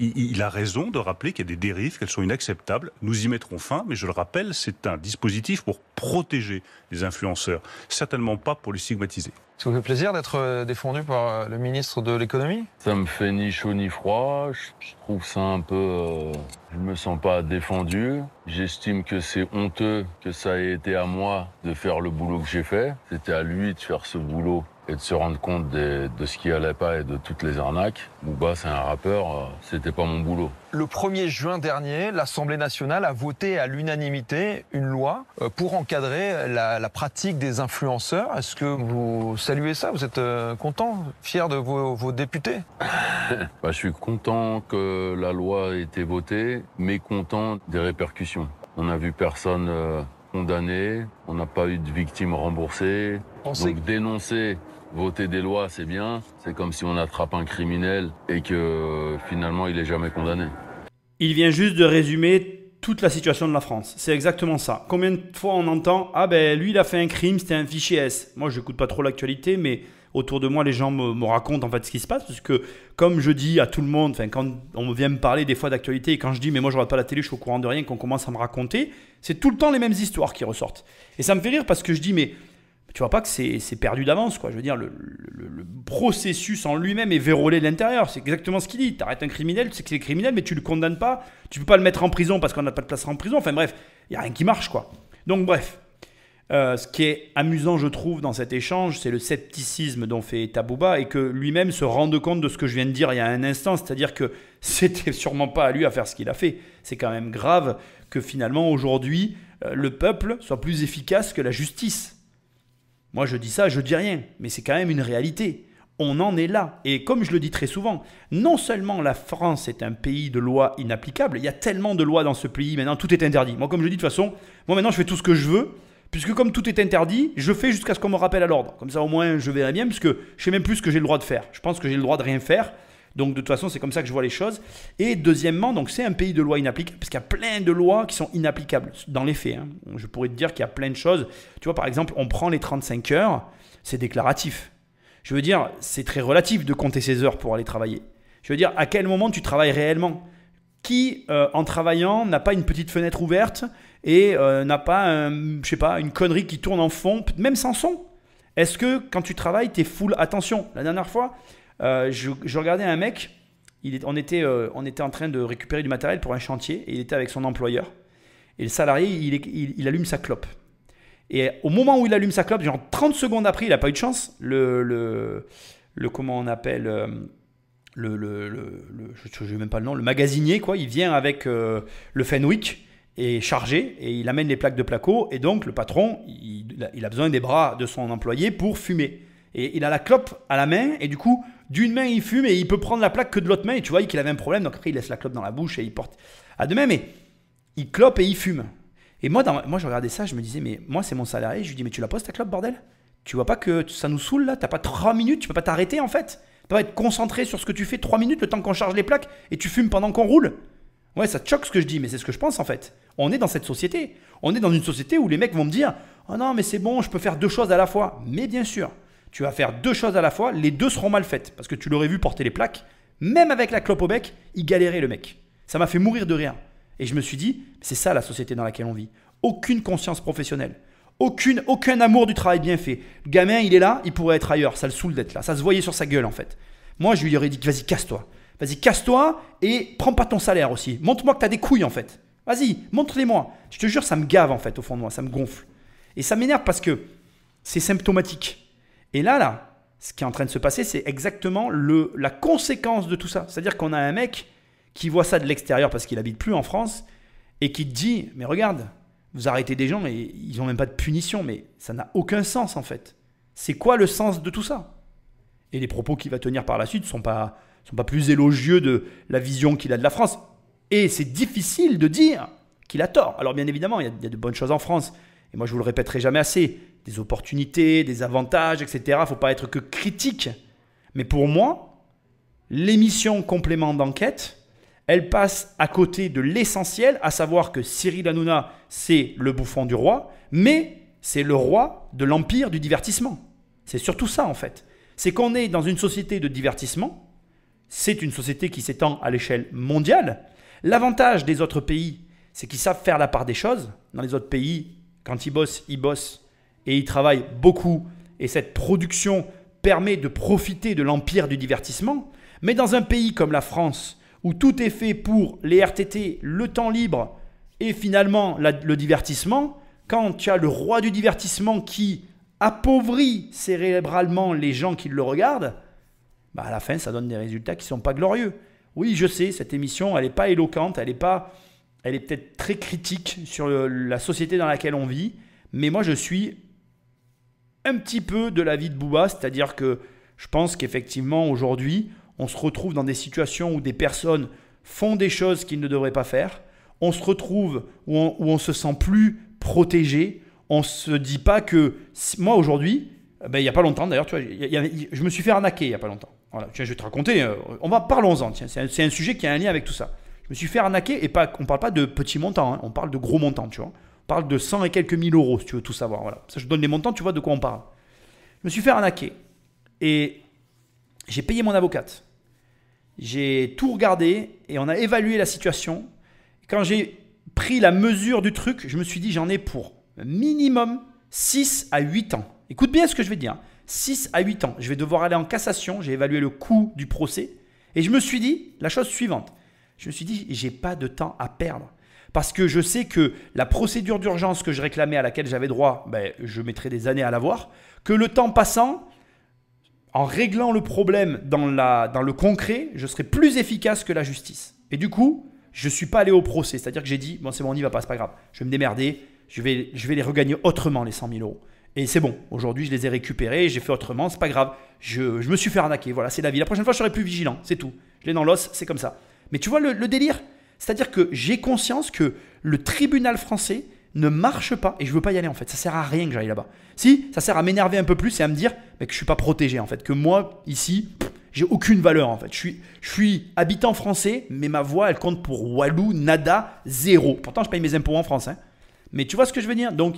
D: Il a raison de rappeler qu'il y a des dérives, qu'elles sont inacceptables. Nous y mettrons fin, mais je le rappelle, c'est un dispositif pour protéger les influenceurs, certainement pas pour les stigmatiser.
C: Ça vous fait plaisir d'être défendu par le ministre de l'économie?
B: Ça me fait ni chaud ni froid. Je trouve ça un peu... je me sens pas défendu. J'estime que c'est honteux que ça ait été à moi de faire le boulot que j'ai fait. C'était à lui de faire ce boulot et de se rendre compte de ce qui allait pas et de toutes les arnaques. Booba, c'est un rappeur, c'était pas mon boulot.
C: Le 1er juin dernier, l'Assemblée nationale a voté à l'unanimité une loi pour encadrer la pratique des influenceurs. Est-ce que vous saluez ça? Vous êtes content, fier de vos députés?
B: Je suis content que la loi ait été votée, mais content des répercussions. On n'a vu personne condamné, on n'a pas eu de victimes remboursées. Donc dénoncer, voter des lois, c'est bien. C'est comme si on attrape un criminel et que finalement il est jamais condamné.
A: Il vient juste de résumer toute la situation de la France. C'est exactement ça. Combien de fois on entend « Ah ben lui il a fait un crime, c'était un fichier S ». Moi je n'écoute pas trop l'actualité, mais autour de moi les gens me racontent en fait ce qui se passe. Parce que comme je dis à tout le monde, quand on vient me parler des fois d'actualité et quand je dis « Mais moi je ne regarde pas la télé, je suis au courant de rien », qu'on commence à me raconter, c'est tout le temps les mêmes histoires qui ressortent. Et ça me fait rire parce que je dis « Mais tu vois pas que c'est perdu d'avance, quoi. Je veux dire, le processus en lui-même est vérolé de l'intérieur. C'est exactement ce qu'il dit. Tu arrêtes un criminel, tu sais que c'est criminel, mais tu le condamnes pas. Tu peux pas le mettre en prison parce qu'on n'a pas de place en prison. Enfin bref, il n'y a rien qui marche, quoi. Donc bref, ce qui est amusant, je trouve, dans cet échange, c'est le scepticisme dont fait état Booba et que lui-même se rende compte de ce que je viens de dire il y a un instant. C'est-à-dire que c'était sûrement pas à lui à faire ce qu'il a fait. C'est quand même grave que finalement, aujourd'hui, le peuple soit plus efficace que la justice. Moi, je dis ça, je dis rien, mais c'est quand même une réalité. On en est là. Et comme je le dis très souvent, non seulement la France est un pays de lois inapplicables, il y a tellement de lois dans ce pays, maintenant tout est interdit. Moi, comme je dis, de toute façon, moi maintenant je fais tout ce que je veux, puisque comme tout est interdit, je fais jusqu'à ce qu'on me rappelle à l'ordre. Comme ça, au moins, je verrai bien, puisque je ne sais même plus ce que j'ai le droit de faire. Je pense que j'ai le droit de rien faire. Donc de toute façon, c'est comme ça que je vois les choses. Et deuxièmement, donc c'est un pays de lois inapplicables, parce qu'il y a plein de lois qui sont inapplicables dans les faits. Hein. Je pourrais te dire qu'il y a plein de choses. Tu vois, par exemple, on prend les 35 heures, c'est déclaratif. Je veux dire, c'est très relatif de compter ses heures pour aller travailler. Je veux dire, à quel moment tu travailles réellement ? Qui, en travaillant, n'a pas une petite fenêtre ouverte et n'a pas, je sais pas, une connerie qui tourne en fond, même sans son ? Est-ce que quand tu travailles, tu es full attention ? La dernière fois, je regardais un mec, on était en train de récupérer du matériel pour un chantier et il était avec son employeur. Et le salarié, il allume sa clope. Et au moment où il allume sa clope, genre 30 secondes après, il n'a pas eu de chance. Comment on appelle je ne sais même pas le nom, le magasinier, quoi. Il vient avec le Fenwick et chargé et il amène les plaques de placo. Et donc, le patron, il a besoin des bras de son employé pour fumer. Et il a la clope à la main et du coup, d'une main, il fume et il peut prendre la plaque que de l'autre main. Et tu vois qu'il avait un problème. Donc après, il laisse la clope dans la bouche et il porte à deux mains. Mais il clope et il fume. Et moi, je regardais ça, je me disais, mais moi, c'est mon salarié. Je lui dis, mais tu la poses ta clope, bordel ? Tu vois pas que ça nous saoule là ? T'as pas 3 minutes, tu peux pas t'arrêter en fait ? Tu peux pas être concentré sur ce que tu fais 3 minutes, le temps qu'on charge les plaques et tu fumes pendant qu'on roule ? Ouais, ça te choque ce que je dis, mais c'est ce que je pense en fait. On est dans cette société. On est dans une société où les mecs vont me dire, oh non, mais c'est bon, je peux faire 2 choses à la fois. Mais bien sûr, tu vas faire 2 choses à la fois, les 2 seront mal faites. Parce que tu l'aurais vu porter les plaques, même avec la clope au bec, il galérait le mec. Ça m'a fait mourir de rire. Et je me suis dit, c'est ça la société dans laquelle on vit. Aucune conscience professionnelle. Aucun amour du travail bien fait. Le gamin, il est là, il pourrait être ailleurs. Ça le saoule d'être là. Ça se voyait sur sa gueule en fait. Moi, je lui aurais dit, vas-y, casse-toi. Vas-y, casse-toi et prends pas ton salaire aussi. Montre-moi que tu as des couilles en fait. Vas-y, montre-les-moi. Je te jure, ça me gave en fait au fond de moi. Ça me gonfle. Et ça m'énerve parce que c'est symptomatique. Et là, ce qui est en train de se passer, c'est exactement la conséquence de tout ça. C'est-à-dire qu'on a un mec qui voit ça de l'extérieur parce qu'il habite plus en France et qui te dit, mais regarde, vous arrêtez des gens et ils n'ont même pas de punition, mais ça n'a aucun sens en fait. C'est quoi le sens de tout ça ? Et les propos qu'il va tenir par la suite ne sont pas plus élogieux de la vision qu'il a de la France. Et c'est difficile de dire qu'il a tort. Alors bien évidemment, il y a de bonnes choses en France. Et moi, je ne vous le répéterai jamais assez. Des opportunités, des avantages, etc. Il ne faut pas être que critique. Mais pour moi, l'émission Complément d'enquête, elle passe à côté de l'essentiel, à savoir que Cyril Hanouna, c'est le bouffon du roi, mais c'est le roi de l'empire du divertissement. C'est surtout ça en fait. C'est qu'on est dans une société de divertissement. C'est une société qui s'étend à l'échelle mondiale. L'avantage des autres pays, c'est qu'ils savent faire la part des choses. Dans les autres pays, quand ils bossent et ils travaillent beaucoup. Et cette production permet de profiter de l'empire du divertissement. Mais dans un pays comme la France, où tout est fait pour les RTT, le temps libre et finalement le divertissement, quand tu as le roi du divertissement qui appauvrit cérébralement les gens qui le regardent, bah à la fin, ça donne des résultats qui ne sont pas glorieux. Oui, je sais, cette émission, elle n'est pas éloquente, elle est peut-être très critique sur la société dans laquelle on vit, mais moi, je suis un petit peu de l'avis de Booba, c'est-à-dire que je pense qu'effectivement, aujourd'hui, on se retrouve dans des situations où des personnes font des choses qu'ils ne devraient pas faire, on se retrouve où on se sent plus protégé, on ne se dit pas que... Moi, aujourd'hui, il n'y a pas longtemps d'ailleurs, tu vois, je me suis fait arnaquer il n'y a pas longtemps. Voilà, tiens, je vais te raconter, parlons-en, tiens, c'est un sujet qui a un lien avec tout ça. Je me suis fait arnaquer et on ne parle pas de petits montants, hein, on parle de gros montants, tu vois. On parle de 100 et quelques mille euros, si tu veux tout savoir. Voilà. Ça, je donne les montants, tu vois de quoi on parle. Je me suis fait arnaquer et j'ai payé mon avocate. J'ai tout regardé et on a évalué la situation. Quand j'ai pris la mesure du truc, je me suis dit j'en ai pour minimum 6 à 8 ans. Écoute bien ce que je vais te dire. 6 à 8 ans. Je vais devoir aller en cassation. J'ai évalué le coût du procès. Et je me suis dit la chose suivante. Je me suis dit, j'ai pas de temps à perdre. Parce que je sais que la procédure d'urgence que je réclamais, à laquelle j'avais droit, je mettrais des années à l'avoir. Que le temps passant, en réglant le problème dans le concret, je serai plus efficace que la justice. Et du coup, je ne suis pas allé au procès. C'est-à-dire que j'ai dit, bon c'est bon, on n'y va pas, c'est pas grave. Je vais me démerder, je vais les regagner autrement, les 100 000 euros. Et c'est bon, aujourd'hui je les ai récupérés, j'ai fait autrement, c'est pas grave. Je me suis fait arnaquer, voilà, c'est la vie. La prochaine fois, je serai plus vigilant, c'est tout. Je l'ai dans l'os, c'est comme ça. Mais tu vois le délire ? C'est-à-dire que j'ai conscience que le tribunal français ne marche pas et je ne veux pas y aller en fait. Ça ne sert à rien que j'aille là-bas. Si, ça sert à m'énerver un peu plus et à me dire que je ne suis pas protégé en fait. Que moi, ici, J'ai aucune valeur en fait. Je suis habitant français, mais ma voix elle compte pour Walou, nada, zéro. Pourtant je paye mes impôts en France. Hein. Mais tu vois ce que je veux dire? Donc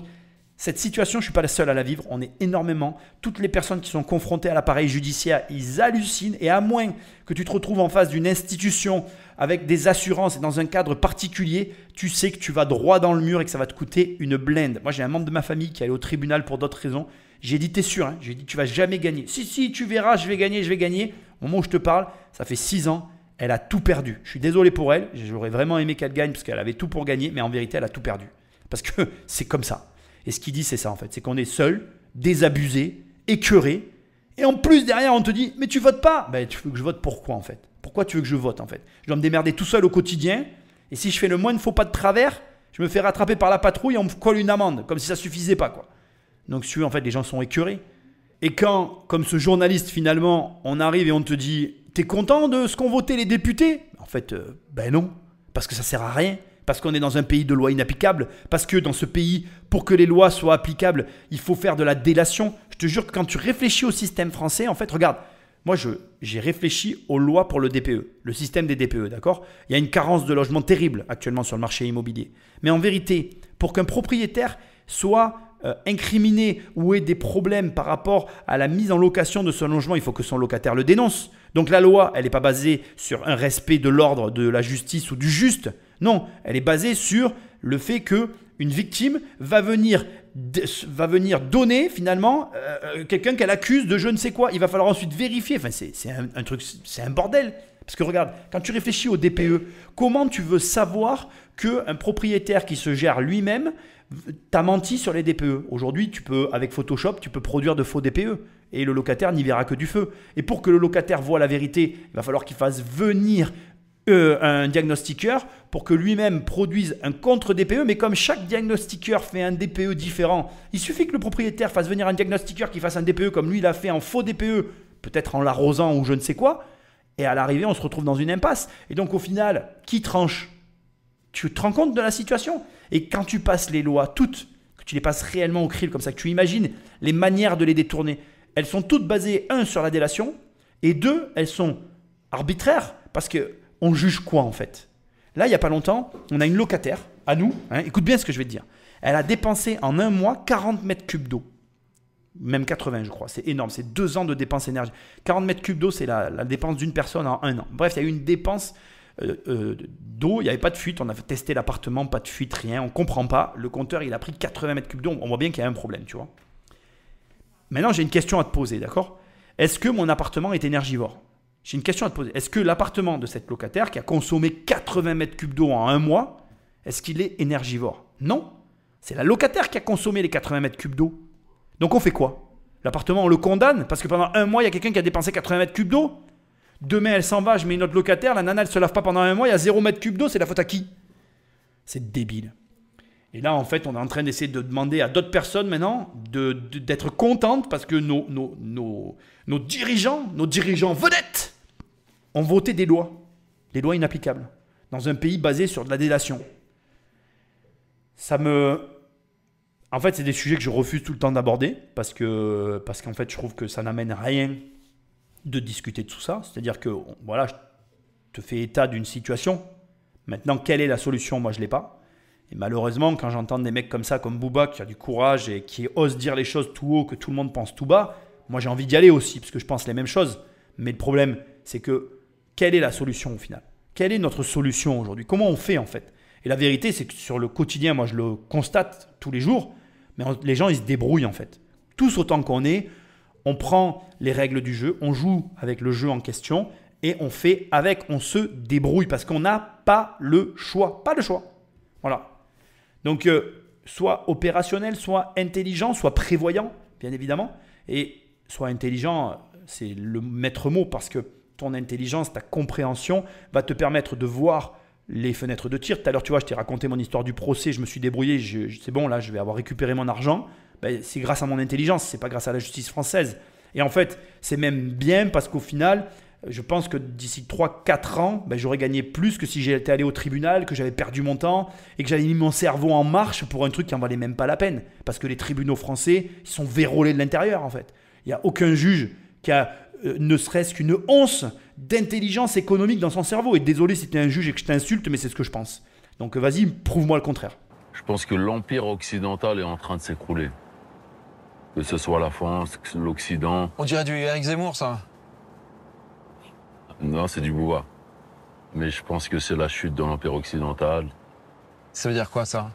A: cette situation, je ne suis pas la seule à la vivre. On est énormément. Toutes les personnes qui sont confrontées à l'appareil judiciaire, ils hallucinent. Et à moins que tu te retrouves en face d'une institution avec des assurances et dans un cadre particulier, tu sais que tu vas droit dans le mur et que ça va te coûter une blinde. Moi, j'ai un membre de ma famille qui est allé au tribunal pour d'autres raisons. J'ai dit, t'es sûr, hein? J'ai dit, tu vas jamais gagner. Si, tu verras, je vais gagner. Au moment où je te parle, ça fait 6 ans, elle a tout perdu. Je suis désolé pour elle. J'aurais vraiment aimé qu'elle gagne parce qu'elle avait tout pour gagner. Mais en vérité, elle a tout perdu. Parce que c'est comme ça. Et ce qu'il dit, c'est ça en fait. C'est qu'on est seul, désabusé, écœuré. Et en plus, derrière, on te dit, mais tu votes pas. Ben, tu veux que je vote pourquoi en fait? Pourquoi tu veux que je vote en fait? Je dois me démerder tout seul au quotidien. Et si je fais le moins de faux pas de travers, je me fais rattraper par la patrouille et on me colle une amende. Comme si ça suffisait pas quoi. Donc, en fait, les gens sont écœurés. Et quand, comme ce journaliste, finalement, on arrive et on te dit, t'es content de ce qu'ont voté les députés? En fait, ben non. Parce que ça sert à rien. Parce qu'on est dans un pays de lois inapplicables, parce que dans ce pays, pour que les lois soient applicables, il faut faire de la délation. Je te jure que quand tu réfléchis au système français, en fait, regarde, moi j'ai réfléchi aux lois pour le DPE, le système des DPE, d'accord? Il y a une carence de logement terrible actuellement sur le marché immobilier. Mais en vérité, pour qu'un propriétaire soit incriminé ou ait des problèmes par rapport à la mise en location de son logement, il faut que son locataire le dénonce. Donc la loi, elle n'est pas basée sur un respect de l'ordre, de la justice ou du juste. Non, elle est basée sur le fait qu'une victime va venir donner finalement quelqu'un qu'elle accuse de je ne sais quoi. Il va falloir ensuite vérifier. Enfin, c'est un truc, c'est un bordel. Parce que regarde, quand tu réfléchis au DPE, comment tu veux savoir qu'un propriétaire qui se gère lui-même t'a menti sur les DPE? Aujourd'hui, avec Photoshop, tu peux produire de faux DPE et le locataire n'y verra que du feu. Et pour que le locataire voie la vérité, il va falloir qu'il fasse venir un diagnostiqueur pour que lui-même produise un contre-DPE. Mais comme chaque diagnostiqueur fait un DPE différent, il suffit que le propriétaire fasse venir un diagnostiqueur qui fasse un DPE comme lui il a fait en faux DPE, peut-être en l'arrosant ou je ne sais quoi. Et à l'arrivée, on se retrouve dans une impasse. Et donc au final, qui tranche? Tu te rends compte de la situation? Et quand tu passes les lois toutes, que tu les passes réellement au crible comme ça, que tu imagines les manières de les détourner, elles sont toutes basées, 1, sur la délation, et 2, elles sont arbitraires, parce qu'on juge quoi en fait? Là, il n'y a pas longtemps, on a une locataire, à nous, hein, écoute bien ce que je vais te dire, elle a dépensé en un mois 40 mètres cubes d'eau. Même 80 je crois, c'est énorme, c'est 2 ans de dépenses énergie. 40 mètres cubes d'eau, c'est la dépense d'une personne en 1 an. Bref, il y a eu une dépense d'eau, il n'y avait pas de fuite, on a testé l'appartement, pas de fuite, rien, on ne comprend pas. Le compteur, il a pris 80 mètres cubes d'eau, on voit bien qu'il y a un problème, tu vois. Maintenant, j'ai une question à te poser, d'accord? Est-ce que mon appartement est énergivore? J'ai une question à te poser. Est-ce que l'appartement de cette locataire qui a consommé 80 mètres cubes d'eau en 1 mois, est-ce qu'il est énergivore? Non, c'est la locataire qui a consommé les 80 mètres cubes d'eau. Donc on fait quoi? L'appartement, on le condamne parce que pendant 1 mois, il y a quelqu'un qui a dépensé 80 mètres cubes d'eau. Demain, elle s'en va, je mets une autre locataire, la nana, elle ne se lave pas pendant 1 mois, il y a 0 mètre cube d'eau, c'est la faute à qui? C'est débile. Et là, en fait, on est en train d'essayer de demander à d'autres personnes maintenant d'être contentes parce que nos dirigeants vedettes, ont voté des lois inapplicables, dans un pays basé sur de la délation. En fait, c'est des sujets que je refuse tout le temps d'aborder parce qu'en fait, je trouve que ça n'amène rien de discuter de tout ça. C'est-à-dire que, voilà, je te fais état d'une situation. Maintenant, quelle est la solution? Moi, je ne l'ai pas. Et malheureusement, quand j'entends des mecs comme ça, comme Booba, qui a du courage et qui ose dire les choses tout haut, que tout le monde pense tout bas, moi, j'ai envie d'y aller aussi parce que je pense les mêmes choses. Mais le problème, c'est que, quelle est la solution au final? Quelle est notre solution aujourd'hui? Comment on fait en fait? Et la vérité, c'est que sur le quotidien, moi, je le constate tous les jours, mais les gens, ils se débrouillent en fait. Tous autant qu'on est, on prend les règles du jeu, on joue avec le jeu en question et on fait avec, on se débrouille parce qu'on n'a pas le choix. Pas le choix. Voilà. Donc, soit opérationnel, soit intelligent, soit prévoyant, bien évidemment. Et soit intelligent, c'est le maître mot parce que ton intelligence, ta compréhension va te permettre de voir les fenêtres de tir. Tout à l'heure, tu vois, je t'ai raconté mon histoire du procès, je me suis débrouillé, c'est bon, là, je vais avoir récupéré mon argent. Ben, c'est grâce à mon intelligence, c'est pas grâce à la justice française. Et en fait, c'est même bien parce qu'au final, je pense que d'ici 3-4 ans, ben, j'aurais gagné plus que si j'étais allé au tribunal, que j'avais perdu mon temps et que j'avais mis mon cerveau en marche pour un truc qui en valait même pas la peine. Parce que les tribunaux français, ils sont vérolés de l'intérieur en fait. Il n'y a aucun juge qui a ne serait-ce qu'une once d'intelligence économique dans son cerveau. Et désolé si tu es un juge et que je t'insulte, mais c'est ce que je pense. Donc vas-y, prouve-moi le contraire.
B: Je pense que l'empire occidental est en train de s'écrouler. Que ce soit la France, l'Occident.
C: On dirait du Éric Zemmour, ça.
B: Non, c'est du Bouba. Mais je pense que c'est la chute de l'empire occidental.
C: Ça veut dire quoi, ça?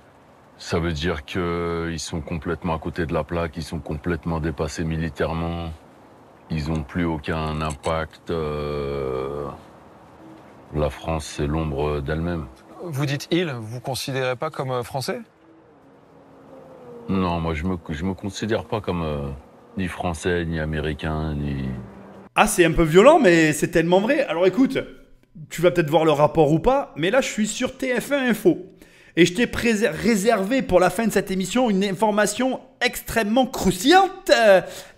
B: Ça veut dire qu'ils sont complètement à côté de la plaque, ils sont complètement dépassés militairement. Ils n'ont plus aucun impact. La France, c'est l'ombre d'elle-même.
C: Vous dites « il », vous ne considérez pas comme français?
B: Non, moi, je me considère pas comme ni français, ni américain, ni...
A: Ah, c'est un peu violent, mais c'est tellement vrai. Alors écoute, tu vas peut-être voir le rapport ou pas, mais là, je suis sur TF1 Info. Et je t'ai réservé pour la fin de cette émission une information extrêmement croustillante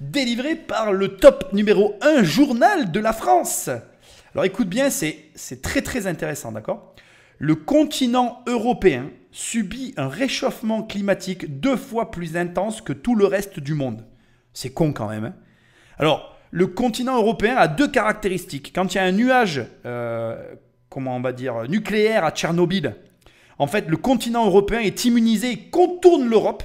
A: délivrée par le top numéro 1 journal de la France. Alors écoute bien, c'est très très intéressant, d'accord? Le continent européen subit un réchauffement climatique 2 fois plus intense que tout le reste du monde. C'est con quand même. Hein. Alors, le continent européen a 2 caractéristiques. Quand il y a un nuage, nucléaire à Tchernobyl, en fait, le continent européen est immunisé et contourne l'Europe.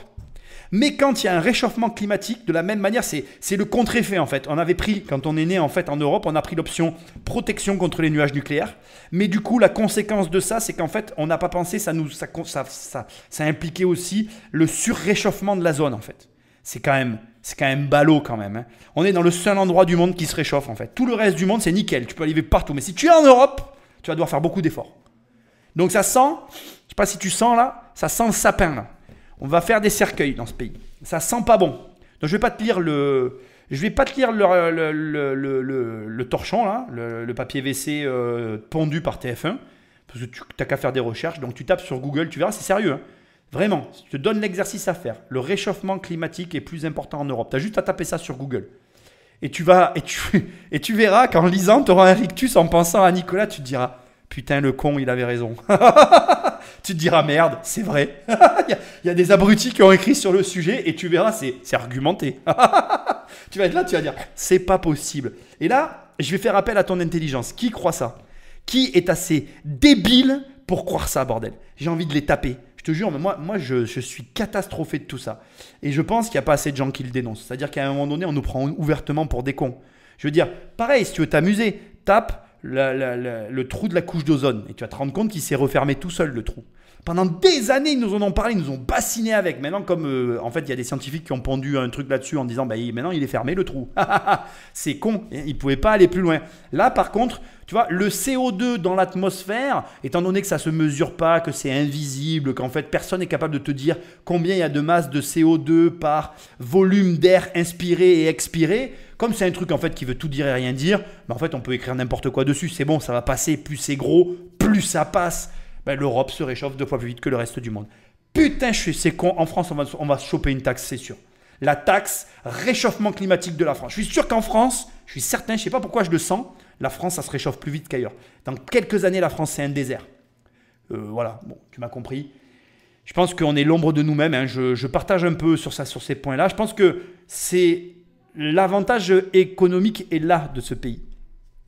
A: Mais quand il y a un réchauffement climatique, de la même manière, c'est le contre-effet en fait. On avait pris, quand on est né en fait en Europe, on a pris l'option protection contre les nuages nucléaires. Mais du coup, la conséquence de ça, c'est qu'en fait, on n'a pas pensé, ça impliquait aussi le surréchauffement de la zone en fait. C'est quand même ballot quand même. Hein. On est dans le seul endroit du monde qui se réchauffe en fait. Tout le reste du monde, c'est nickel. Tu peux aller partout. Mais si tu es en Europe, tu vas devoir faire beaucoup d'efforts. Donc ça sent, je ne sais pas si tu sens là, ça sent le sapin là. On va faire des cercueils dans ce pays. Ça sent pas bon. Donc je vais pas te lire le torchon là, le papier WC pondu par TF1, parce que tu n'as qu'à faire des recherches. Donc tu tapes sur Google, tu verras, c'est sérieux. Hein. Vraiment, je te donne l'exercice à faire. Le réchauffement climatique est plus important en Europe. Tu as juste à taper ça sur Google. Et tu verras qu'en lisant, tu auras un rictus en pensant à Nicolas, tu te diras putain, le con, il avait raison. Tu te diras merde, c'est vrai. Il y a des abrutis qui ont écrit sur le sujet et tu verras, c'est argumenté. Tu vas être là, tu vas dire c'est pas possible. Et là, je vais faire appel à ton intelligence. Qui croit ça? Qui est assez débile pour croire ça, bordel? J'ai envie de les taper. Je te jure, mais moi je suis catastrophé de tout ça. Et je pense qu'il n'y a pas assez de gens qui le dénoncent. C'est-à-dire qu'à un moment donné, on nous prend ouvertement pour des cons. Je veux dire, pareil, si tu veux t'amuser, tape le trou de la couche d'ozone. Et tu vas te rendre compte qu'il s'est refermé tout seul, le trou. Pendant des années, ils nous en ont parlé, ils nous ont bassiné avec. Maintenant, comme en fait, il y a des scientifiques qui ont pondu un truc là-dessus en disant maintenant, il est fermé, le trou. C'est con, ils ne pouvaient pas aller plus loin. Là, par contre, tu vois, le CO2 dans l'atmosphère, étant donné que ça ne se mesure pas, que c'est invisible, qu'en fait, personne n'est capable de te dire combien il y a de masse de CO2 par volume d'air inspiré et expiré, comme c'est un truc en fait qui veut tout dire et rien dire, mais en fait, on peut écrire n'importe quoi dessus. C'est bon, ça va passer. Plus c'est gros, plus ça passe. Ben, l'Europe se réchauffe 2 fois plus vite que le reste du monde. Putain, c'est con. En France, on va choper une taxe, c'est sûr. La taxe réchauffement climatique de la France. Je suis sûr qu'en France, je suis certain, je ne sais pas pourquoi je le sens, la France, ça se réchauffe plus vite qu'ailleurs. Dans quelques années, la France, c'est un désert. Voilà, bon, tu m'as compris. Je pense qu'on est l'ombre de nous-mêmes. Hein. Je partage un peu sur ces points-là. Je pense que c'est l'avantage économique est là de ce pays.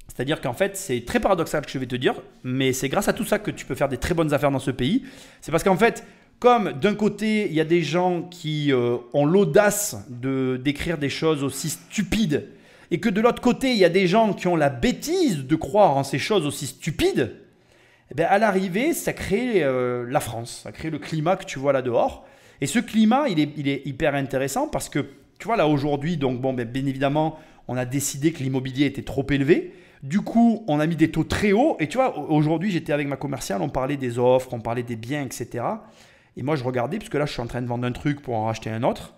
A: C'est-à-dire qu'en fait, c'est très paradoxal ce que je vais te dire, mais c'est grâce à tout ça que tu peux faire des très bonnes affaires dans ce pays. C'est parce qu'en fait, comme d'un côté, il y a des gens qui ont l'audace d'écrire des choses aussi stupides, et que de l'autre côté, il y a des gens qui ont la bêtise de croire en ces choses aussi stupides, eh bien, à l'arrivée, ça crée la France, ça crée le climat que tu vois là dehors. Et ce climat, il est hyper intéressant parce que, tu vois, là aujourd'hui, donc bon, bien évidemment, on a décidé que l'immobilier était trop élevé. Du coup, on a mis des taux très hauts. Et tu vois, aujourd'hui, j'étais avec ma commerciale, on parlait des offres, on parlait des biens, etc. Et moi, je regardais, parce que là, je suis en train de vendre un truc pour en racheter un autre.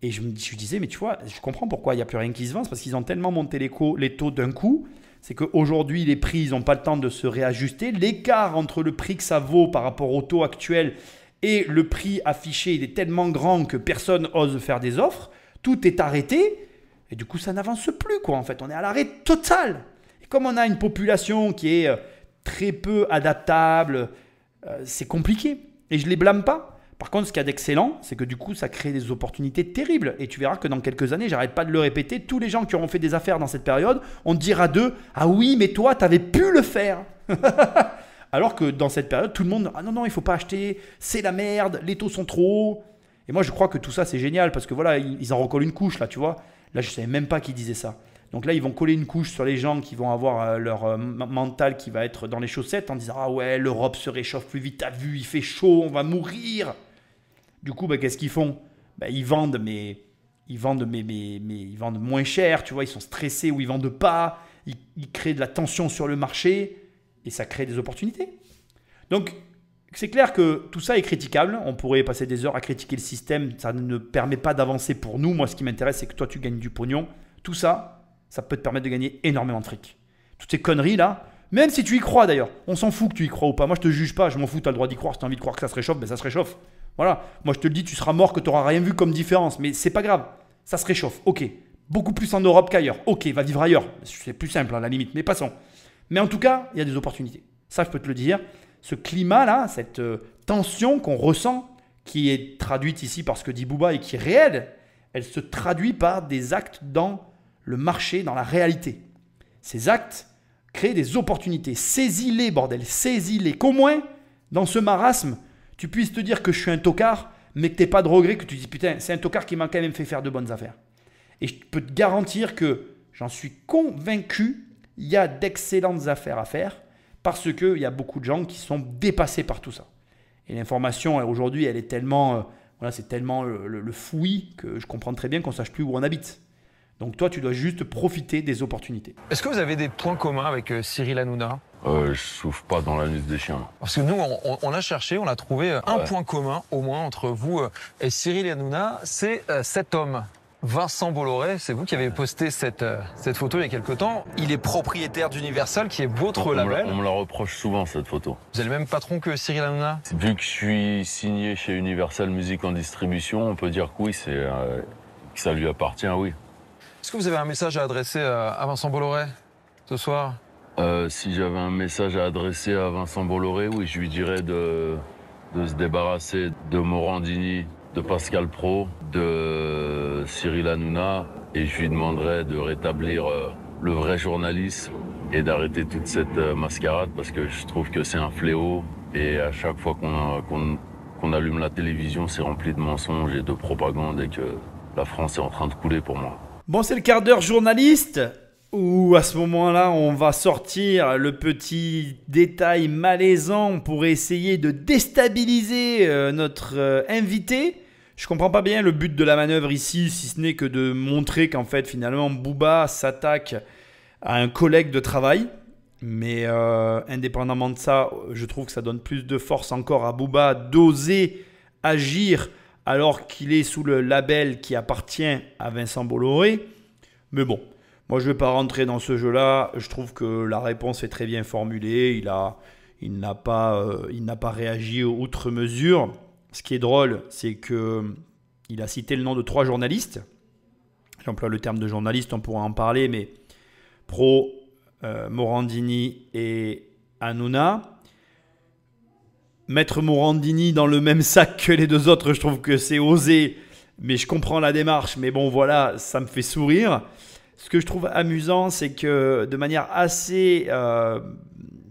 A: Et je disais, mais tu vois, je comprends pourquoi il n'y a plus rien qui se vend. C'est parce qu'ils ont tellement monté les taux d'un coup. C'est qu'aujourd'hui, les prix, ils n'ont pas le temps de se réajuster. L'écart entre le prix que ça vaut par rapport au taux actuel et le prix affiché, il est tellement grand que personne n'ose faire des offres. Tout est arrêté. Et du coup, ça n'avance plus, quoi, en fait. On est à l'arrêt total. Comme on a une population qui est très peu adaptable, c'est compliqué. Et je ne les blâme pas. Par contre, ce qu'il y a d'excellent, c'est que du coup, ça crée des opportunités terribles. Et tu verras que dans quelques années, j'arrête pas de le répéter, tous les gens qui auront fait des affaires dans cette période, on te dira d'eux, ah oui, mais toi, tu avais pu le faire. Alors que dans cette période, tout le monde, ah non, non, il faut pas acheter, c'est la merde, les taux sont trop hauts. Et moi, je crois que tout ça, c'est génial parce que voilà, ils en recollent une couche là, tu vois. Là, je ne savais même pas qui disait ça. Donc là, ils vont coller une couche sur les gens qui vont avoir leur mental qui va être dans les chaussettes en disant, ah ouais, l'Europe se réchauffe plus vite, t'as vu, il fait chaud, on va mourir. Du coup, qu'est-ce qu'ils font? Ils vendent, mais ils vendent moins cher, tu vois, ils sont stressés ou ils vendent pas, ils créent de la tension sur le marché et ça crée des opportunités. Donc, c'est clair que tout ça est critiquable, on pourrait passer des heures à critiquer le système, ça ne permet pas d'avancer pour nous. Moi, ce qui m'intéresse, c'est que toi, tu gagnes du pognon. Tout ça, ça peut te permettre de gagner énormément de fric. Toutes ces conneries là, même si tu y crois d'ailleurs, on s'en fout que tu y crois ou pas. Moi, je te juge pas, je m'en fous, tu as le droit d'y croire. Si tu as envie de croire que ça se réchauffe, ça se réchauffe. Voilà, moi je te le dis, tu seras mort, que tu n'auras rien vu comme différence, mais c'est pas grave, ça se réchauffe, ok. Beaucoup plus en Europe qu'ailleurs, ok, va vivre ailleurs, c'est plus simple à la limite, mais passons. Mais en tout cas, il y a des opportunités, ça je peux te le dire. Ce climat-là, cette tension qu'on ressent, qui est traduite ici par ce que dit Booba et qui est réelle, elle se traduit par des actes dans le marché, dans la réalité. Ces actes créent des opportunités, saisis-les bordel, saisis-les, qu'au moins dans ce marasme, tu puisses te dire que je suis un tocard, mais que tu n'aies pas de regret, que tu te dis putain, c'est un tocard qui m'a quand même fait faire de bonnes affaires. Et je peux te garantir que, j'en suis convaincu, il y a d'excellentes affaires à faire parce qu'il y a beaucoup de gens qui sont dépassés par tout ça. Et l'information, aujourd'hui, elle est tellement, c'est tellement le fouillis que je comprends très bien qu'on ne sache plus où on habite. Donc toi, tu dois juste profiter des opportunités.
C: Est-ce que vous avez des points communs avec Cyril Hanouna?
B: Je souffle pas dans l'anus des chiens.
C: Parce que nous, on a cherché, on a trouvé un point commun, au moins, entre vous et Cyril Hanouna, c'est cet homme. Vincent Bolloré, c'est vous qui avez posté cette photo il y a quelque temps. Il est propriétaire d'Universal, qui est votre label.
B: On me la reproche souvent, cette photo.
C: Vous avez le même patron que Cyril Hanouna?
B: Vu que je suis signé chez Universal Music en distribution, on peut dire que oui, que ça lui appartient, oui.
C: Est-ce que vous avez un message à adresser à Vincent Bolloré ce soir?
B: Si j'avais un message à adresser à Vincent Bolloré, oui, je lui dirais de se débarrasser de Morandini, de Pascal Praud, de Cyril Hanouna, et je lui demanderais de rétablir le vrai journalisme et d'arrêter toute cette mascarade parce que je trouve que c'est un fléau et à chaque fois qu'on allume la télévision, c'est rempli de mensonges et de propagande et que la France est en train de couler pour moi.
A: Bon, c'est le quart d'heure journaliste où à ce moment-là, on va sortir le petit détail malaisant pour essayer de déstabiliser notre invité. Je comprends pas bien le but de la manœuvre ici, si ce n'est que de montrer qu'en fait, finalement, Booba s'attaque à un collègue de travail. Mais indépendamment de ça, je trouve que ça donne plus de force encore à Booba d'oser agir alors qu'il est sous le label qui appartient à Vincent Bolloré. Mais bon, moi je ne vais pas rentrer dans ce jeu-là. Je trouve que la réponse est très bien formulée. Il n'a pas réagi outre mesure. Ce qui est drôle, c'est qu'il a cité le nom de 3 journalistes. J'emploie le terme de journaliste, on pourra en parler, mais Praud, Morandini et Hanouna. Mettre Morandini dans le même sac que les 2 autres, je trouve que c'est osé, mais je comprends la démarche. Mais bon, voilà, ça me fait sourire. Ce que je trouve amusant, c'est que de manière assez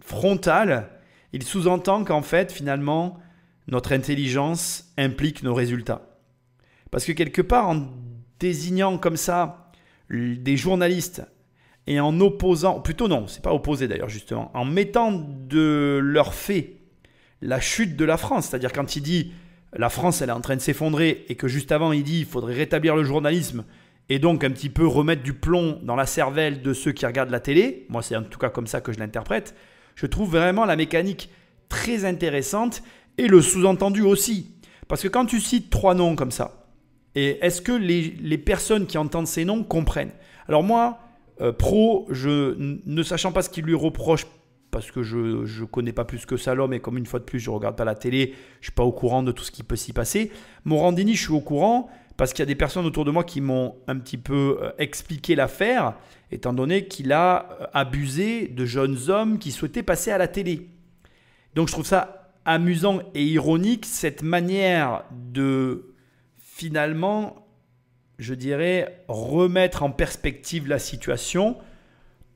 A: frontale, il sous-entend qu'en fait, finalement, notre intelligence implique nos résultats. Parce que quelque part, en désignant comme ça des journalistes et en opposant, plutôt non, c'est pas opposé d'ailleurs justement, en mettant de leur fait la chute de la France, c'est-à-dire quand il dit la France elle est en train de s'effondrer et que juste avant il dit il faudrait rétablir le journalisme et donc un petit peu remettre du plomb dans la cervelle de ceux qui regardent la télé, moi c'est en tout cas comme ça que je l'interprète, je trouve vraiment la mécanique très intéressante et le sous-entendu aussi. Parce que quand tu cites 3 noms comme ça, et est-ce que les personnes qui entendent ces noms comprennent? Alors moi, Praud, ne sachant pas ce qu'il lui reproche, parce que je ne connais pas plus que ça l'homme, et comme une fois de plus, je ne regarde pas la télé, je ne suis pas au courant de tout ce qui peut s'y passer. Morandini, je suis au courant, parce qu'il y a des personnes autour de moi qui m'ont un petit peu expliqué l'affaire, étant donné qu'il a abusé de jeunes hommes qui souhaitaient passer à la télé. Donc je trouve ça amusant et ironique cette manière de finalement, je dirais, remettre en perspective la situation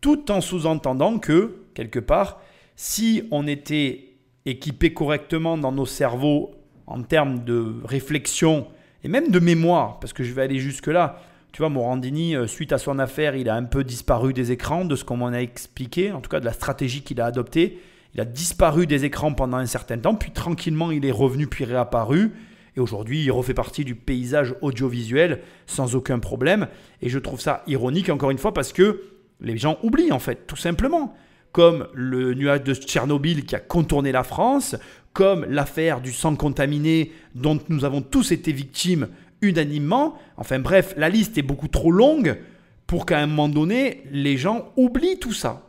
A: tout en sous-entendant que, quelque part, si on était équipé correctement dans nos cerveaux en termes de réflexion et même de mémoire, parce que je vais aller jusque-là. Tu vois, Morandini, suite à son affaire, il a un peu disparu des écrans, de ce qu'on m'en a expliqué, en tout cas de la stratégie qu'il a adoptée. Il a disparu des écrans pendant un certain temps, puis tranquillement, il est revenu, puis réapparu. Et aujourd'hui, il refait partie du paysage audiovisuel sans aucun problème. Et je trouve ça ironique, encore une fois, parce que les gens oublient, en fait, tout simplement. Comme le nuage de Tchernobyl qui a contourné la France, comme l'affaire du sang contaminé dont nous avons tous été victimes unanimement. Enfin bref, la liste est beaucoup trop longue pour qu'à un moment donné, les gens oublient tout ça.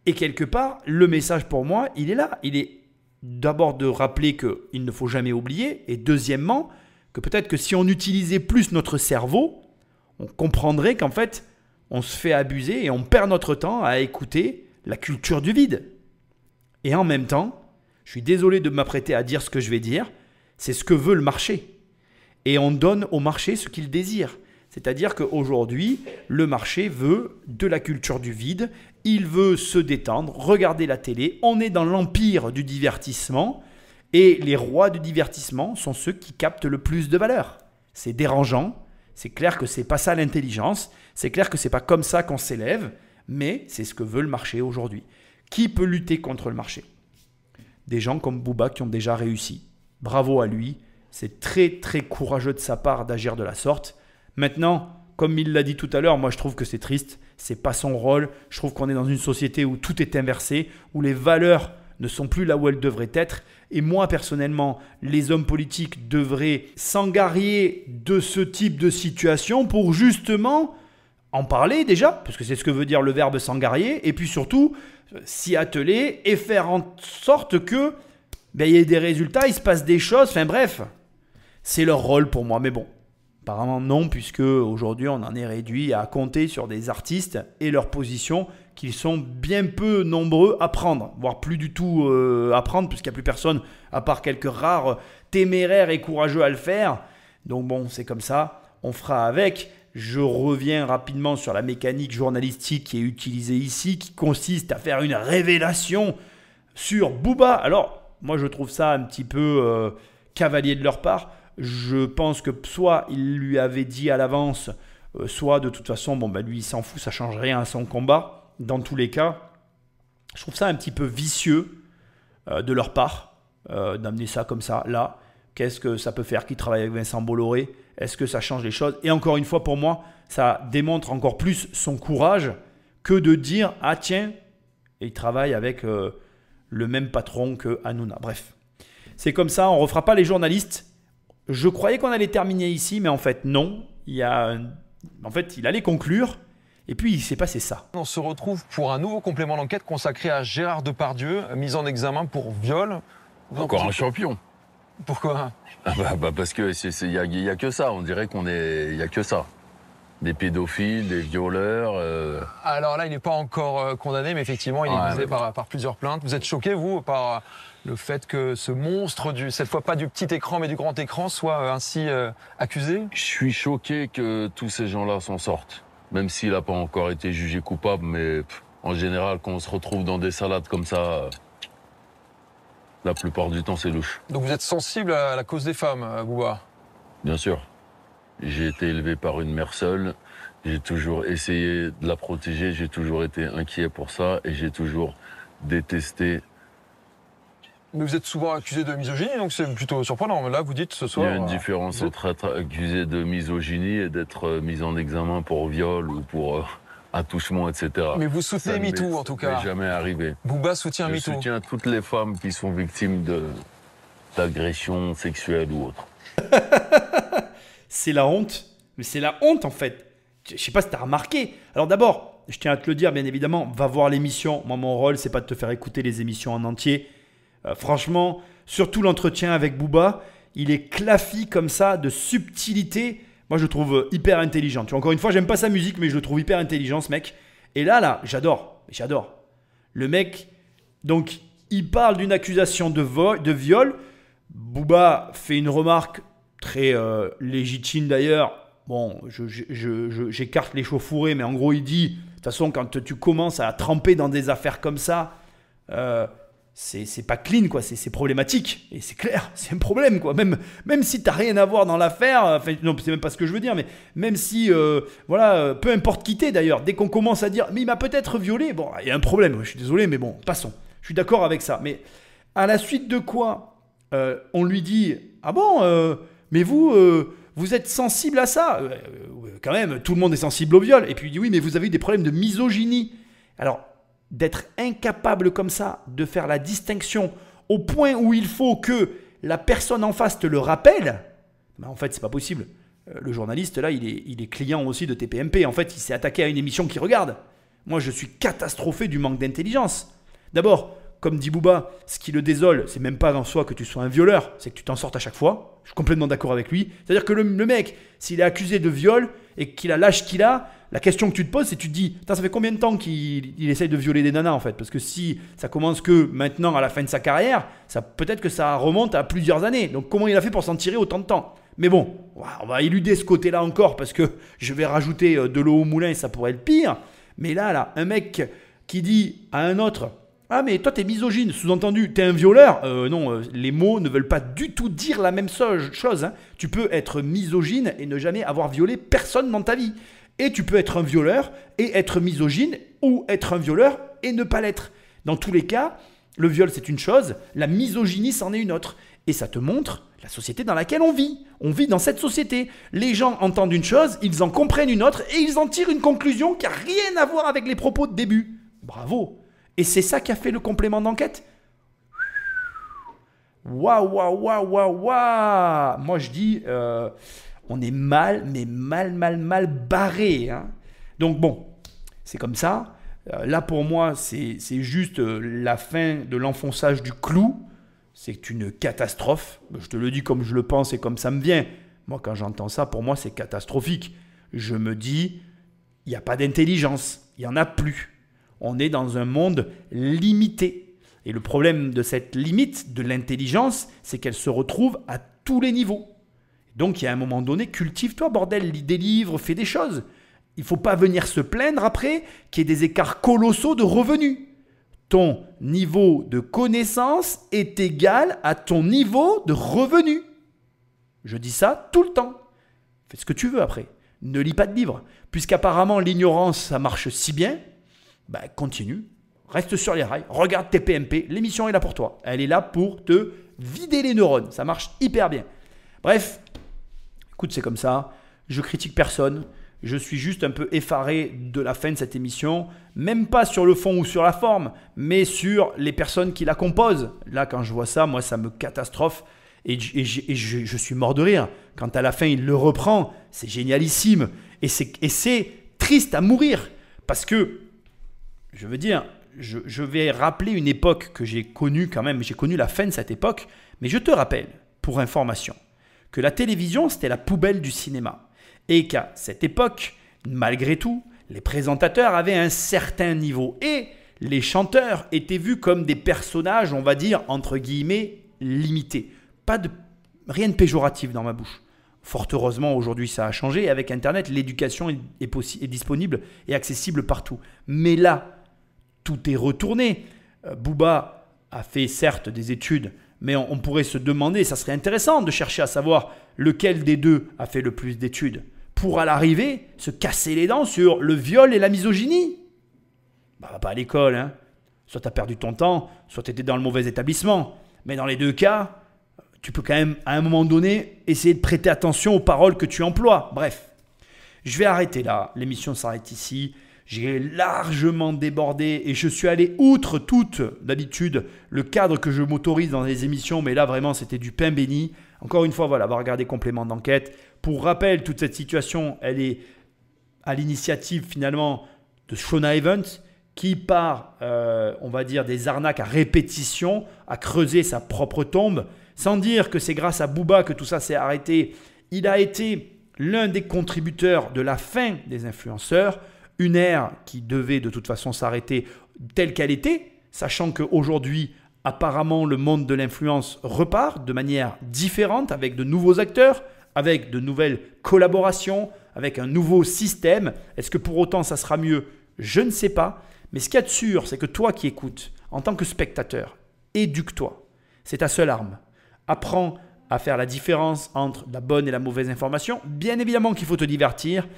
A: Et quelque part, le message pour moi, il est là. Il est d'abord de rappeler qu'il ne faut jamais oublier, et deuxièmement, que peut-être que si on utilisait plus notre cerveau, on comprendrait qu'en fait, on se fait abuser et on perd notre temps à écouter la culture du vide. Et en même temps, je suis désolé de m'apprêter à dire ce que je vais dire, c'est ce que veut le marché. Et on donne au marché ce qu'il désire. C'est-à-dire qu'aujourd'hui, le marché veut de la culture du vide, il veut se détendre, regarder la télé, on est dans l'empire du divertissement, et les rois du divertissement sont ceux qui captent le plus de valeur. C'est dérangeant, c'est clair que ce n'est pas ça l'intelligence, c'est clair que ce n'est pas comme ça qu'on s'élève, mais c'est ce que veut le marché aujourd'hui. Qui peut lutter contre le marché ? Des gens comme Booba qui ont déjà réussi. Bravo à lui. C'est très très courageux de sa part d'agir de la sorte. Maintenant, comme il l'a dit tout à l'heure, moi je trouve que c'est triste. C'est pas son rôle. Je trouve qu'on est dans une société où tout est inversé, où les valeurs ne sont plus là où elles devraient être. Et moi personnellement, les hommes politiques devraient s'engarrer de ce type de situation pour justement en parler déjà, parce que c'est ce que veut dire le verbe s'engarrer, et puis surtout s'y atteler et faire en sorte que il y ait des résultats, il se passe des choses, enfin bref, c'est leur rôle pour moi. Mais bon, apparemment non, puisque aujourd'hui on en est réduit à compter sur des artistes et leur position qu'ils sont bien peu nombreux à prendre, voire plus du tout à prendre, puisqu'il n'y a plus personne à part quelques rares téméraires et courageux à le faire. Donc bon, c'est comme ça, on fera avec. Je reviens rapidement sur la mécanique journalistique qui est utilisée ici, qui consiste à faire une révélation sur Booba. Alors, moi je trouve ça un petit peu cavalier de leur part. Je pense que soit il lui avait dit à l'avance, soit de toute façon, lui il s'en fout, ça ne change rien à son combat. Dans tous les cas, je trouve ça un petit peu vicieux de leur part d'amener ça comme ça, là. Qu'est-ce que ça peut faire qu'il travaille avec Vincent Bolloré ? Est-ce que ça change les choses ? Et encore une fois, pour moi, ça démontre encore plus son courage que de dire « Ah tiens !» et il travaille avec le même patron que Hanouna. Bref, c'est comme ça, on ne refera pas les journalistes. Je croyais qu'on allait terminer ici, mais en fait, non. Il allait conclure. Et puis, il s'est passé ça.
C: On se retrouve pour un nouveau complément d'enquête consacré à Gérard Depardieu, mis en examen pour viol.
B: Encore un champion.
C: Pourquoi ?
B: Parce que il y a que ça. On dirait il y a que ça. Des pédophiles, des violeurs.
C: Alors là, il n'est pas encore condamné, mais effectivement, il est visé par plusieurs plaintes. Vous êtes choqué, vous, par le fait que ce monstre, cette fois pas du petit écran, mais du grand écran, soit ainsi accusé ?
B: Je suis choqué que tous ces gens-là s'en sortent. Même s'il n'a pas encore été jugé coupable, mais en général, quand on se retrouve dans des salades comme ça, la plupart du temps, c'est louche.
C: Donc vous êtes sensible à la cause des femmes, Booba ?
B: Bien sûr. J'ai été élevé par une mère seule. J'ai toujours essayé de la protéger. J'ai toujours été inquiet pour ça. Et j'ai toujours détesté.
C: Mais vous êtes souvent accusé de misogynie, donc c'est plutôt surprenant. Mais là, vous dites ce soir...
B: Il y a une différence entre être accusé de misogynie et d'être mis en examen pour viol ou pour attouchement, etc.
C: Mais vous soutenez MeToo, en tout cas.
B: Ça n'est jamais arrivé.
C: Booba soutient MeToo.
B: Je soutiens toutes les femmes qui sont victimes d'agressions sexuelles ou autres.
A: C'est la honte. Mais c'est la honte, en fait. Je ne sais pas si tu as remarqué. Alors d'abord, je tiens à te le dire, bien évidemment, va voir l'émission. Moi, mon rôle, c'est pas de te faire écouter les émissions en entier. Franchement, surtout l'entretien avec Booba, il est claffi comme ça, de subtilité. Moi, je le trouve hyper intelligent. Tu vois, encore une fois, j'aime pas sa musique, mais je le trouve hyper intelligent, ce mec. Et là, j'adore. Le mec, donc, il parle d'une accusation de viol. Booba fait une remarque très légitime d'ailleurs. Bon, j'écarte les chauffourées, mais en gros, il dit, de toute façon, quand tu commences à tremper dans des affaires comme ça, c'est pas clean, quoi. C'est problématique. Et c'est clair, c'est un problème, quoi. Même si t'as rien à voir dans l'affaire, enfin, non, c'est même pas ce que je veux dire, mais même si, peu importe qui t'es d'ailleurs, dès qu'on commence à dire, mais il m'a peut-être violé, bon, il y a un problème, je suis désolé, mais bon, passons. Je suis d'accord avec ça. Mais à la suite de quoi, on lui dit, ah bon, mais vous êtes sensible à ça quand même, tout le monde est sensible au viol. Et puis il dit oui, mais vous avez eu des problèmes de misogynie. Alors, d'être incapable comme ça de faire la distinction au point où il faut que la personne en face te le rappelle, ben en fait, c'est pas possible. Le journaliste, là, il est client aussi de TPMP. En fait, il s'est attaqué à une émission qu'il regarde. Moi, je suis catastrophé du manque d'intelligence. D'abord, comme dit Booba, ce qui le désole, c'est même pas en soi que tu sois un violeur, c'est que tu t'en sortes à chaque fois. Je suis complètement d'accord avec lui. C'est-à-dire que le mec, s'il est accusé de viol et qu'il a l'âge qu'il a, la question que tu te poses, c'est tu te dis, ça fait combien de temps qu'il essaye de violer des nanas en fait? Parce que si ça commence que maintenant à la fin de sa carrière, peut-être que ça remonte à plusieurs années. Donc comment il a fait pour s'en tirer autant de temps? Mais bon, on va éluder ce côté-là encore parce que je vais rajouter de l'eau au moulin et ça pourrait être pire. Mais là, un mec qui dit à un autre, ah mais toi t'es misogyne, sous-entendu t'es un violeur, non, les mots ne veulent pas du tout dire la même chose, hein. Tu peux être misogyne et ne jamais avoir violé personne dans ta vie. Et tu peux être un violeur et être misogyne, ou être un violeur et ne pas l'être. Dans tous les cas, le viol c'est une chose, la misogynie c'en est une autre. Et ça te montre la société dans laquelle on vit. On vit dans cette société. Les gens entendent une chose, ils en comprennent une autre et ils en tirent une conclusion qui n'a rien à voir avec les propos de début. Bravo. Et c'est ça qui a fait le complément d'enquête. Waouh, waouh, waouh, waouh, waouh. Moi, je dis, on est mal barré. Hein. Donc bon, c'est comme ça. Là, pour moi, c'est juste la fin de l'enfonçage du clou. C'est une catastrophe. Je te le dis comme je le pense et comme ça me vient. Moi, quand j'entends ça, pour moi, c'est catastrophique. Je me dis, il n'y a pas d'intelligence. Il n'y en a plus. On est dans un monde limité. Et le problème de cette limite de l'intelligence, c'est qu'elle se retrouve à tous les niveaux. Donc, il y a un moment donné, cultive-toi, bordel, lis des livres, fais des choses. Il ne faut pas venir se plaindre après qu'il y ait des écarts colossaux de revenus. Ton niveau de connaissance est égal à ton niveau de revenus. Je dis ça tout le temps. Fais ce que tu veux après. Ne lis pas de livres. Puisqu'apparemment, l'ignorance, ça marche si bien, bah, continue. Reste sur les rails. Regarde TPMP. L'émission est là pour toi. Elle est là pour te vider les neurones. Ça marche hyper bien. Bref, écoute, c'est comme ça. Je critique personne. Je suis juste un peu effaré de la fin de cette émission, même pas sur le fond ou sur la forme, mais sur les personnes qui la composent. Là, quand je vois ça, moi, ça me catastrophe et je suis mort de rire. Quand à la fin, il le reprend, c'est génialissime et c'est triste à mourir parce que, je veux dire, je vais rappeler une époque que j'ai connue quand même. J'ai connu la fin de cette époque, mais je te rappelle, pour information, que la télévision, c'était la poubelle du cinéma. Et qu'à cette époque, malgré tout, les présentateurs avaient un certain niveau et les chanteurs étaient vus comme des personnages, on va dire, entre guillemets, limités. Rien de péjoratif dans ma bouche. Fort heureusement, aujourd'hui, ça a changé. Et avec Internet, l'éducation est disponible et accessible partout. Mais là, tout est retourné. Booba a fait certes des études, mais on pourrait se demander, ça serait intéressant de chercher à savoir lequel des deux a fait le plus d'études. Pour à l'arrivée, se casser les dents sur le viol et la misogynie. Bah, va pas à l'école, hein. Soit tu as perdu ton temps, soit tu étais dans le mauvais établissement. Mais dans les deux cas, tu peux quand même, à un moment donné, essayer de prêter attention aux paroles que tu emploies. Bref, je vais arrêter là. L'émission s'arrête ici. J'ai largement débordé et je suis allé outre toute, d'habitude, le cadre que je m'autorise dans les émissions. Mais là, vraiment, c'était du pain béni. Encore une fois, voilà, on va regarder complément d'enquête. Pour rappel, toute cette situation, elle est à l'initiative finalement de Shona Evans qui, par, on va dire, des arnaques à répétition, a creusé sa propre tombe. Sans dire que c'est grâce à Booba que tout ça s'est arrêté. Il a été l'un des contributeurs de la fin des influenceurs, une ère qui devait de toute façon s'arrêter telle qu'elle était, sachant qu'aujourd'hui, apparemment le monde de l'influence repart de manière différente avec de nouveaux acteurs, avec de nouvelles collaborations, avec un nouveau système. Est-ce que pour autant ça sera mieux? Je ne sais pas. Mais ce qu'il y a de sûr, c'est que toi qui écoutes, en tant que spectateur, éduque-toi. C'est ta seule arme. Apprends à faire la différence entre la bonne et la mauvaise information. Bien évidemment qu'il faut te divertir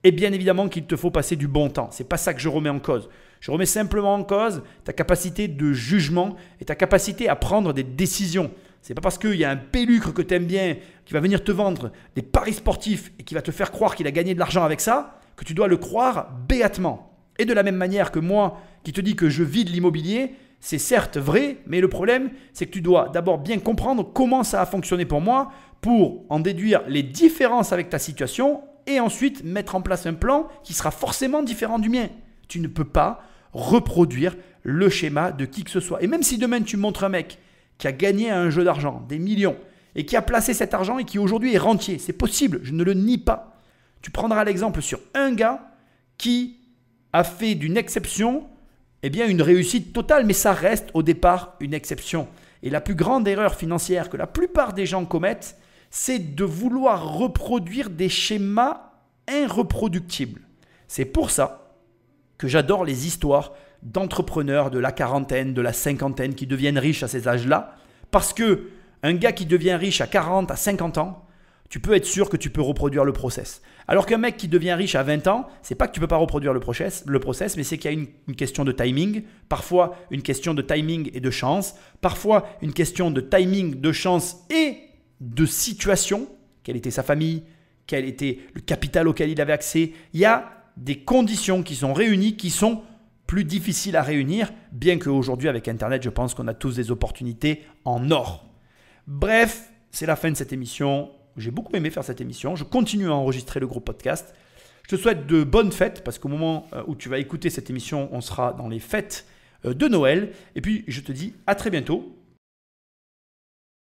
A: et bien évidemment qu'il te faut passer du bon temps. Ce n'est pas ça que je remets en cause. Je remets simplement en cause ta capacité de jugement et ta capacité à prendre des décisions. Ce n'est pas parce qu'il y a un pélucre que tu aimes bien qui va venir te vendre des paris sportifs et qui va te faire croire qu'il a gagné de l'argent avec ça que tu dois le croire béatement. Et de la même manière que moi qui te dis que je vis de l'immobilier, c'est certes vrai, mais le problème, c'est que tu dois d'abord bien comprendre comment ça a fonctionné pour moi pour en déduire les différences avec ta situation et ensuite mettre en place un plan qui sera forcément différent du mien. Tu ne peux pas reproduire le schéma de qui que ce soit. Et même si demain tu montres un mec qui a gagné à un jeu d'argent des millions et qui a placé cet argent et qui aujourd'hui est rentier, c'est possible, je ne le nie pas. Tu prendras l'exemple sur un gars qui a fait d'une exception une réussite totale, mais ça reste au départ une exception. Et la plus grande erreur financière que la plupart des gens commettent, c'est de vouloir reproduire des schémas irreproductibles. C'est pour ça que j'adore les histoires d'entrepreneurs de la quarantaine, de la cinquantaine qui deviennent riches à ces âges-là, parce que un gars qui devient riche à 40, à 50 ans, tu peux être sûr que tu peux reproduire le process. Alors qu'un mec qui devient riche à 20 ans, c'est pas que tu peux pas reproduire le process, mais c'est qu'il y a une question de timing, parfois une question de timing et de chance, parfois une question de timing, de chance et de situation. Quelle était sa famille? Quel était le capital auquel il avait accès? Il y a des conditions qui sont réunies, qui sont plus difficiles à réunir, bien qu'aujourd'hui avec Internet, je pense qu'on a tous des opportunités en or. Bref, c'est la fin de cette émission. J'ai beaucoup aimé faire cette émission. Je continue à enregistrer le gros podcast. Je te souhaite de bonnes fêtes parce qu'au moment où tu vas écouter cette émission, on sera dans les fêtes de Noël. Et puis, je te dis à très bientôt